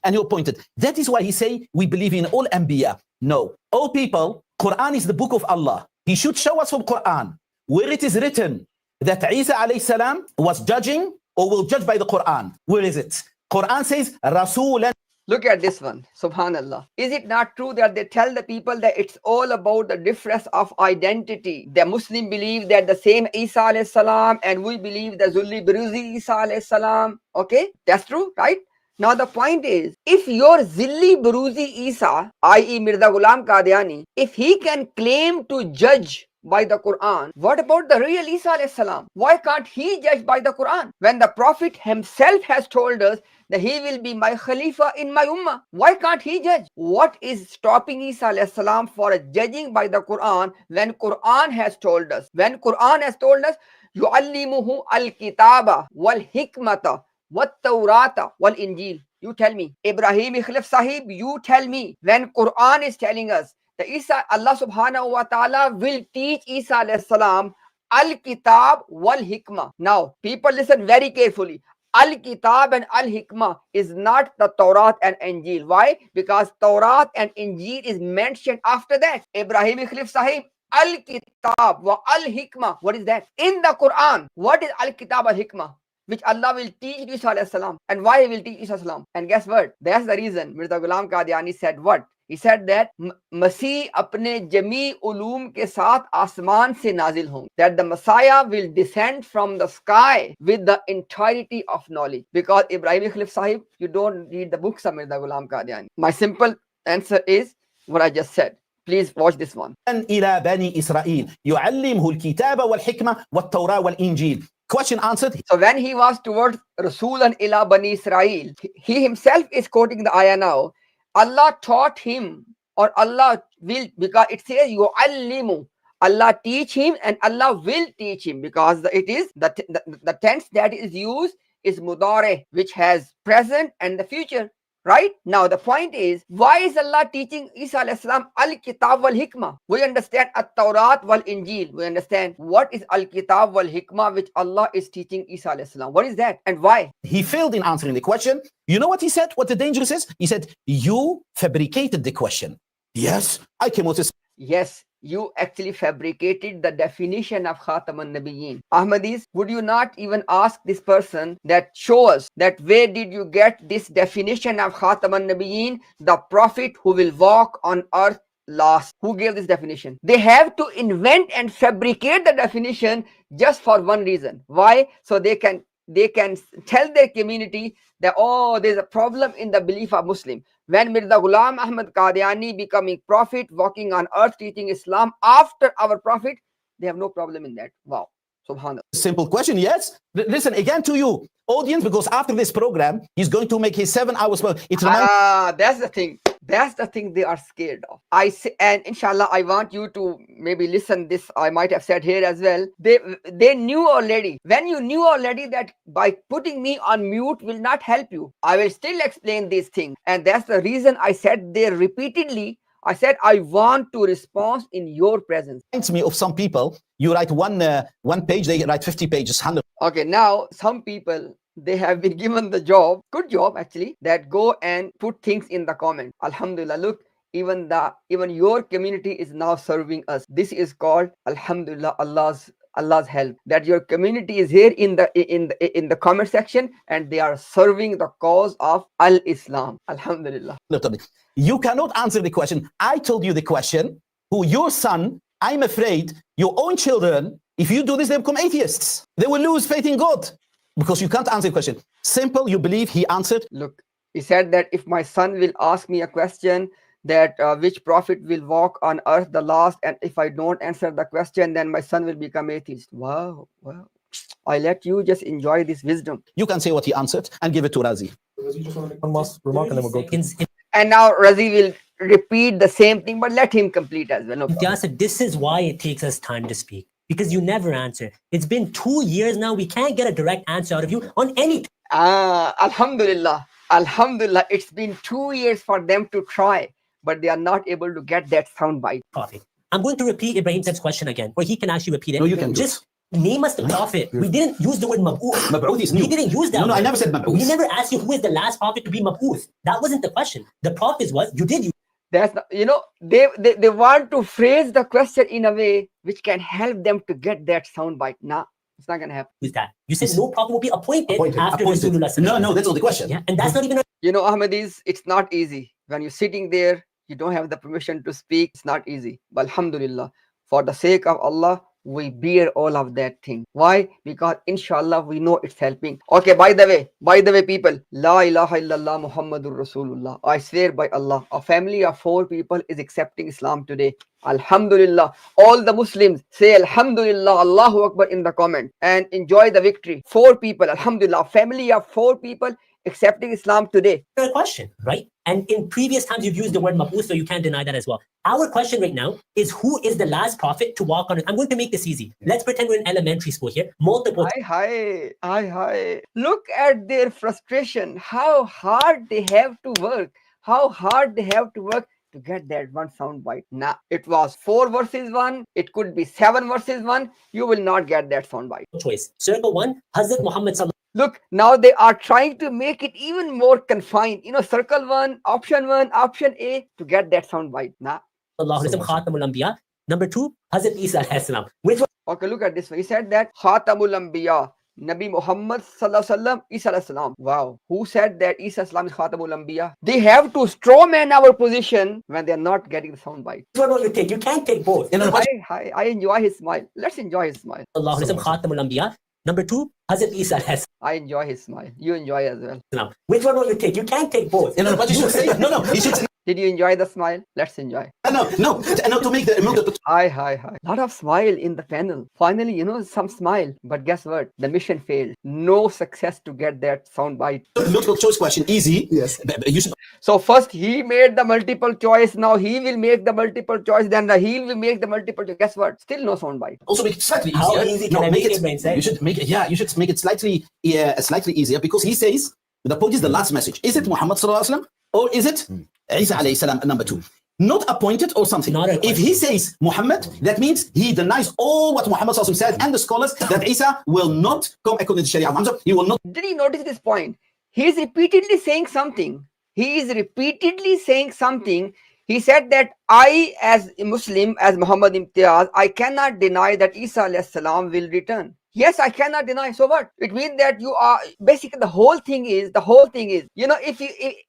and he appointed. That is why he say we believe in all Anbiya. No, all people, Quran is the book of Allah. He should show us from Quran where it is written that Isa alayhi salam was judging or will judge by the Quran. Where is it? Quran says Rasulan. Look at this one. Subhanallah. Is it not true that they tell the people that it's all about the difference of identity? The Muslim believe that the same Isa alayhi salam, and we believe the Zulli Biruzi Isa alayhi salam. Okay, that's true, right? Now the point is, if your Zilli Buruzi Isa, i.e. Mirza Ghulam Qadiani, if he can claim to judge by the Quran, what about the real Isa alayhi salam? Why can't he judge by the Quran? When the Prophet himself has told us that he will be my Khalifa in my Ummah, why can't he judge? What is stopping Isa alayhi salam for judging by the Quran when Quran has told us? When Quran has told us, يُعَلِّمُهُ الْكِتَابَ وَالْحِكْمَةَ وَالتَّوْرَاةَ وَالْإِنْجِيلَ. You tell me. Ibrahim Khalif Sahib, you tell me. When Quran is telling us that Isa, Allah subhanahu wa ta'ala will teach Isa alayhi salam al-kitab wal-hikmah. Now, people listen very carefully. Al-kitab and al-hikmah is not the Torah and Injil. Why? Because Torah and Injil is mentioned after that. Ibrahim Khalif Sahib, al-kitab wa al-hikmah. What is that? In the Quran, what is al-kitab al-hikmah? Which Allah will teach Isa alayhi salam. And why he will teach Isa salam? And guess what? That's the reason Mirza Ghulam Qadiani said what? He said that Masih apne jami ulum ke saath asman se nazil hong. That the Messiah will descend from the sky with the entirety of knowledge. Because Ibrahim Khalif Sahib, you don't read the books of Mirza Ghulam Qadiani. My simple answer is what I just said. Please watch this one. إلى بني إسرائيل يعلمه الكتاب والحكمة والتوراة والإنجيل. Question answered. So when he was towards Rasulan ila Bani Israel, he himself is quoting the ayah now. Allah taught him, or Allah will, because it says yu'allimu. Allah teach him and Allah will teach him, because it is the tense that is used is mudare, which has present and the future. Right? Now the point is, why is Allah teaching Isa alayhi salam al-kitab wal-hikmah? We understand at-Tawrat wal-Injil. We understand what is al-kitab wal-hikmah which Allah is teaching Isa alayhi salam. What is that and why? He failed in answering the question. You know what he said? What the danger is? He said, you fabricated the question. Yes, I came out to say. Yes, you actually fabricated the definition of Khatam an-Nabiyyin. Ahmadis, would you not even ask this person that show us that where did you get this definition of Khatam an-Nabiyyin, the prophet who will walk on earth last? Who gave this definition? They have to invent and fabricate the definition just for one reason. Why? So they can tell their community that, oh, there's a problem in the belief of Muslim. When Mirza Ghulam Ahmad Qadiani becoming prophet, walking on earth, teaching Islam after our prophet, they have no problem in that. Wow. Subhanallah. Simple question, yes. Listen, again to you, audience, because after this program, he's going to make his 7 hours. It reminds that's the thing. That's the thing they are scared of. I say, and inshallah, I want you to maybe listen this. I might have said here as well. They knew already. When you knew already that by putting me on mute will not help you, I will still explain these things. And that's the reason I said there repeatedly. I said, I want to respond in your presence. Reminds me of some people. You write one page, they write 50 pages, 100. Okay, now some people, they have been given the job, good job actually, that go and put things in the comment. Alhamdulillah, look, even your community is now serving us. This is called Alhamdulillah, Allah's help. That your community is here in the comment section and they are serving the cause of Al-Islam. Alhamdulillah. You cannot answer the question. I told you the question. Who your son, I'm afraid your own children, if you do this, they become atheists. They will lose faith in God. Because you can't answer the question. Simple, you believe he answered? Look, he said that if my son will ask me a question that which prophet will walk on earth the last, and if I don't answer the question, then my son will become atheist. Wow. I let you just enjoy this wisdom. You can say what he answered and give it to Razi. One last remark and then we'll go to... And now Razi will repeat the same thing, but let him complete as well. No problem. Imtiaz, this is why it takes us time to speak. Because you never answer. It's been 2 years now. We can't get a direct answer out of you on anything. Alhamdulillah. Alhamdulillah. It's been 2 years for them to try, but they are not able to get that sound bite. Prophet. I'm going to repeat Ibrahim said's question again, or he can actually repeat it. No, you can just name us the prophet. We didn't use the word mab'uth. Mab'uth is new. We didn't use that. No, word. I never said mab'uth. We never asked you who is the last prophet to be mab'uth. That wasn't the question. The prophet was, you did use. That's not, they want to phrase the question in a way which can help them to get that sound bite. Nah, It's not gonna happen. Who's that? You said no prophet will be appointed after Appointed. Rasulullah. No, that's not the question. Yeah, and that's not even You know, Ahmadis, it's not easy. When you're sitting there, you don't have the permission to speak. It's not easy. But alhamdulillah, for the sake of Allah, we bear all of that thing. Why? Because inshallah we know it's helping. Okay, by the way, people, La ilaha illallah Muhammadur Rasulullah. I swear by Allah, a family of 4 people is accepting Islam today. Alhamdulillah. All the Muslims say Alhamdulillah, Allahu Akbar in the comment and enjoy the victory. 4 people, Alhamdulillah, family of 4 people accepting Islam today. a question, right? And in previous times you've used the word mab'us, so you can't deny that as well. Our question right now is, who is the last prophet to walk on it? I'm going to make this easy. Let's pretend we're in elementary school here. Multiple Hi. Look at their frustration. How hard they have to work. To get that one sound bite. Nah, it was 4 verses 1. It could be 7 verses 1. You will not get that sound bite. choice. Circle 1, Hazrat Muhammad sallallahu Look, now they are trying to make it even more confined. You know, circle 1, option A to get that sound bite. Nah. alaihi wasallam, Khatam al-Anbiya. Number 2, Hazrat Isa alayhi salam. Which one? Okay, look at this one. He said that Khatamul Anbiya, Nabi Muhammad sallallahu alaihi wasallam, Isa alayhi salam. Wow. Who said that Isa salam is Khatamul Anbiya? They have to strawman our position when they are not getting the sound bite. Which one will you take? You can't take both. I enjoy his smile. Let's enjoy his smile. Alaihi wasallam, Khatam al-Anbiya. Number 2, Hazrat Isa alayhi I enjoy his smile. You enjoy as well. salam. Which one will you take? You can't take both. But you should say, no, you should say, Did you enjoy the smile? Let's enjoy. no, to make the Hi. Lot of smile in the panel. Finally, you know, some smile. But guess what? The mission failed. No success to get that sound bite. multiple choice question easy. Yes. You should So first he made the multiple choice. Now he will make the multiple choice. Then he will make the multiple choice. Guess what? Still no sound bite. also make it slightly How easier. easy can I make it, brain? You should make it. Yeah, you should make it slightly easier, because he says the point is the last message. Is it Muhammad sallallahu alaihi wasallam, or is it Isa alayhi salam number 2? Not appointed or something. Not a If he says Muhammad, that means he denies all what Muhammad sallallahu alaihi wasallam said and the scholars, that Isa will not come according to Sharia of Hamza. He will not. Did you notice this point? He is repeatedly saying something. He said that I, as a Muslim, as Muhammad Imtiaz, I cannot deny that Isa alayhi salam will return. Yes, I cannot deny. So what? It means that you are basically the whole thing is, you know, if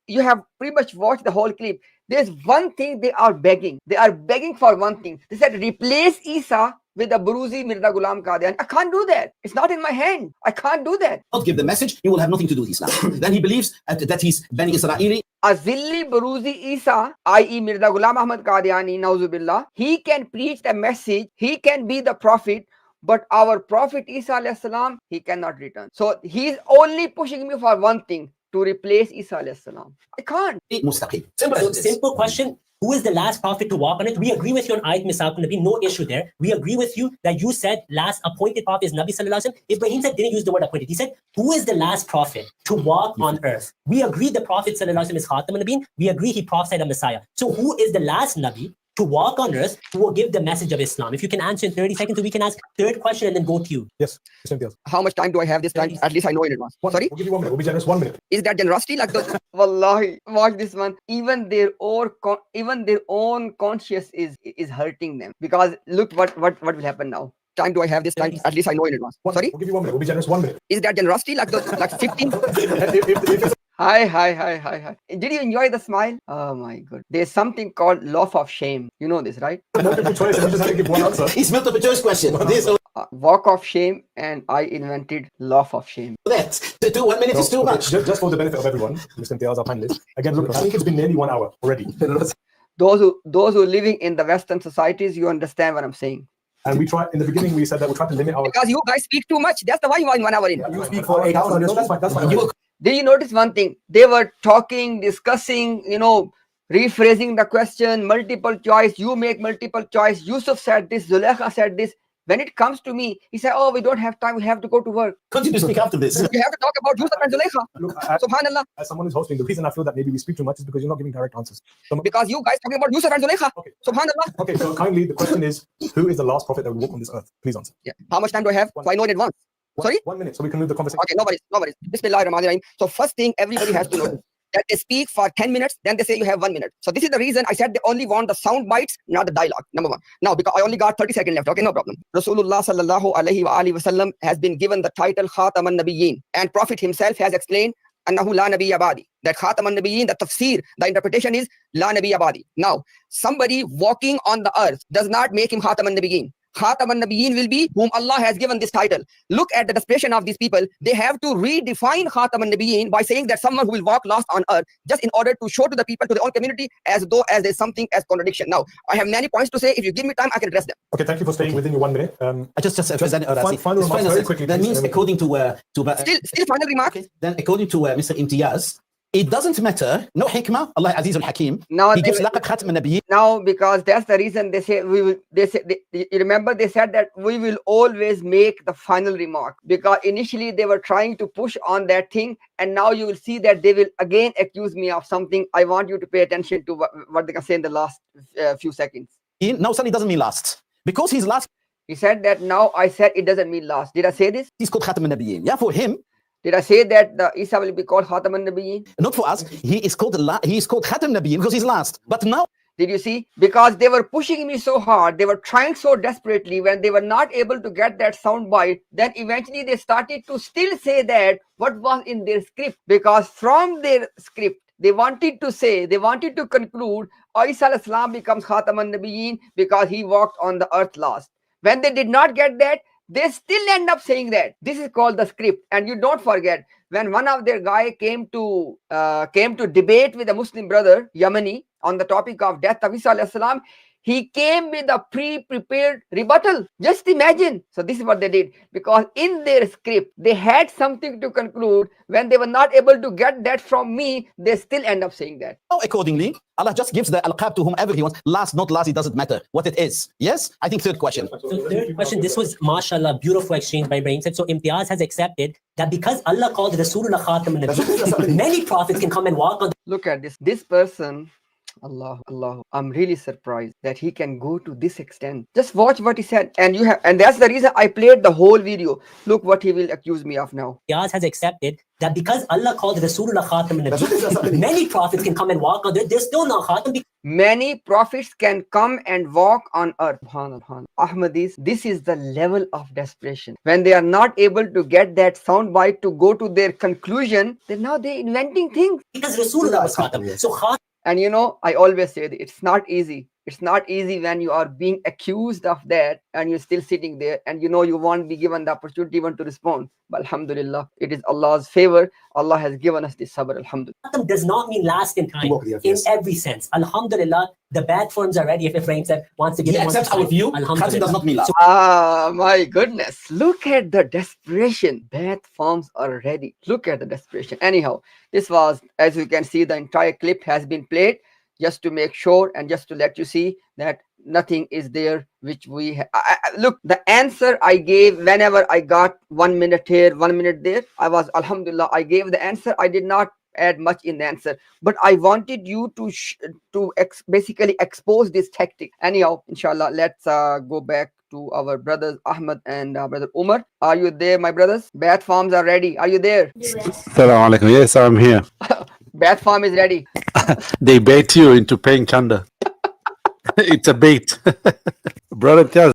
you have pretty much watched the whole clip, there's one thing they are begging. They are begging for one thing. They said, replace Isa with a Bruzi Mirza Ghulam Qadiani. I can't do that. It's not in my hand. I can't do that. Not give the message, you will have nothing to do with Islam. Then he believes that he's Bani Israeli. A Zilli Baruzi Isa, i.e. Mirza Ghulam Ahmad Qadiani, Nauzubillah, he can preach the message, he can be the prophet, but our Prophet Isa alayhi salam, he cannot return. So he's only pushing me for one thing, to replace Isa alayhi salam. I can't. Mustaqim. Simple as So this. simple question. Who is the last prophet to walk on it? We agree with you on Ayat Misaq Nabi, no issue there. We agree with you that you said last appointed prophet is Nabi sallallahu alaihi wasallam. Ibrahim said didn't use the word appointed. He said, who is the last prophet to walk on earth? We agree the prophet sallallahu alaihi wasallam is Khatam al-Nabiyyin. We agree he prophesied a Messiah. So who is the last Nabi to walk on earth who will give the message of Islam? If you can answer in 30 seconds, so we can ask third question and then go to you. Yes. Mr. Imtiaz. How much time do I have this time? At least I know in advance. Sorry? We'll give you 1 minute. We'll be generous. 1 minute. Is that generosity? Like the Wallahi, watch this one. Even their own conscience is hurting them. Because look what will happen now. Time do I have this time? At least I know in advance. Sorry? We'll give you 1 minute. We'll be generous. 1 minute. Is that generosity? Like 15? If Hi. Did you enjoy the smile? Oh my god. There's something called laugh of shame. You know this, right? multiple choice and you just have to give one answer. It's multiple choice question. This or Walk of shame, and I invented laugh of shame. that. To do 1 minute is too Okay, much. just for the benefit of everyone, Mr. Imtiaz, our panelists. Again, look, I think it's been nearly 1 hour already. Those who are living in the Western societies, you understand what I'm saying. And we try, in the beginning, we said that we try to limit our. Because you guys speak too much. That's the why you are in 1 hour in. You speak for 8 hours. No, that's fine. That's fine. Did you notice one thing? They were talking, discussing, rephrasing the question, multiple choice. You make multiple choice. Yusuf said this, Zulaikha said this. When it comes to me, he said, oh, we don't have time. We have to go to work. Continue to speak after this. You have to talk about Yusuf and Zulaikha. Look, Subhanallah. as someone who's hosting, the reason I feel that maybe we speak too much is because you're not giving direct answers. So, Because you guys talking about Yusuf and Zulaikha. Okay. Subhanallah. okay, so kindly, the question is, who is the last prophet that will walk on this earth? Please answer. Yeah. How much time do I have? So I know in advance. Sorry? 1 minute, so we can move the conversation. Okay, no worries. Bismillahirrahmanirrahim. So first thing everybody has to know. that they speak for 10 minutes, then they say you have 1 minute. So this is the reason I said they only want the sound bites, not the dialogue. Number one. Now, because I only got 30 seconds left. Okay, no problem. Rasulullah sallallahu alaihi wasallam has been given the title Khatam an-Nabiyyin, and Prophet himself has explained Annahu la nabiyya ba'di. That Khatam an-Nabiyyin, the tafsir, the interpretation is la nabiyya ba'di. Now, somebody walking on the earth does not make him Khatam an-Nabiyyin. Khatam an-Nabiyyin will be whom Allah has given this title. Look at the desperation of these people. They have to redefine Khatam an-Nabiyyin by saying that someone who will walk last on earth, just in order to show to the people, to their own community, as though as there's something as contradiction. Now, I have many points to say. If you give me time, I can address them. Okay, thank you for staying within your 1 minute. I just present final remarks very quickly. That means according to Still final remark. okay, then according to Mr. Imtiaz, it doesn't matter. No hikmah. Allah Aziz al-Hakim. Now, He gives laqab Khatam an-Nabiyyin. now, because that's the reason they say we will. You remember they said that we will always make the final remark, because initially they were trying to push on that thing, and now you will see that they will again accuse me of something. I want you to pay attention to what they can say in the last few seconds. Now suddenly doesn't mean last. Because he's last, He said that now I said it doesn't mean last. Did I say this? he's called Khatam an-Nabiyyin. Yeah, for him, Did I say that the Isa will be called Khatam an-Nabiyyin? not for us, he is called Khatam an-Nabiyyin because he's last. But now Did you see? Because they were pushing me so hard, they were trying so desperately, when they were not able to get that sound bite, then eventually they started to still say that what was in their script. Because from their script, they wanted to say, they wanted to conclude, Isa alayhi salam becomes Khatam an-Nabiyyin because he walked on the earth last. When they did not get that, they still end up saying that. This is called the script. And you don't forget, when one of their guy came to debate with a Muslim brother, Yamani, on the topic of death of Isa alayhi salam, he came with a pre-prepared rebuttal. Just imagine. So this is what they did. Because in their script, they had something to conclude. When they were not able to get that from me, they still end up saying that. accordingly, Allah just gives the alqab to whomever he wants. Last, not last, it doesn't matter what it is. Yes? I think third question. So third question, this was mashallah, beautiful exchange by Ibrahim said. So Imtiaz has accepted that because Allah called Rasulullah Khatam an-Nabiyyin, many prophets can come and walk on Look at this. This person, Allah, I'm really surprised that he can go to this extent. Just watch what he said. And that's the reason I played the whole video. Look what he will accuse me of now. Imtiaz has accepted that because Allah called Rasulullah Khatam an-Nabiyyin, many prophets can come and walk on there. They're still not Khatam. Many prophets can come and walk on earth. Subhanallah. Ahmadis, this is the level of desperation. When they are not able to get that soundbite to go to their conclusion, then now they're inventing things. Because Rasulullah was Khatam. So Khatam. And I always say that it's not easy. It's not easy when you are being accused of that and you're still sitting there and you won't be given the opportunity even to respond. But alhamdulillah, it is Allah's favor. Allah has given us this sabr, alhamdulillah. Khatam does not mean last in time in every sense. Alhamdulillah, the bad forms are ready. If Ibrahim said wants to give He it accepts our view. Khatam does not mean last. Ah, my goodness. Look at the desperation. Bad forms are ready. Look at the desperation. Anyhow, this was, as you can see, the entire clip has been played just to make sure and just to let you see that nothing is there which we look, the answer I gave whenever I got 1 minute here, 1 minute there, I was alhamdulillah, I gave the answer. I did not add much in the answer, but I wanted you to basically expose this tactic. Anyhow, inshallah, let's go back to our brothers Ahmad and brother Umar. Are you there, my brothers? Bad forms are ready. Are you there? Assalamu alaikum. Yes, I'm here. Bad form is ready. They bait you into paying chanda. It's a bait. Brother Imtiaz,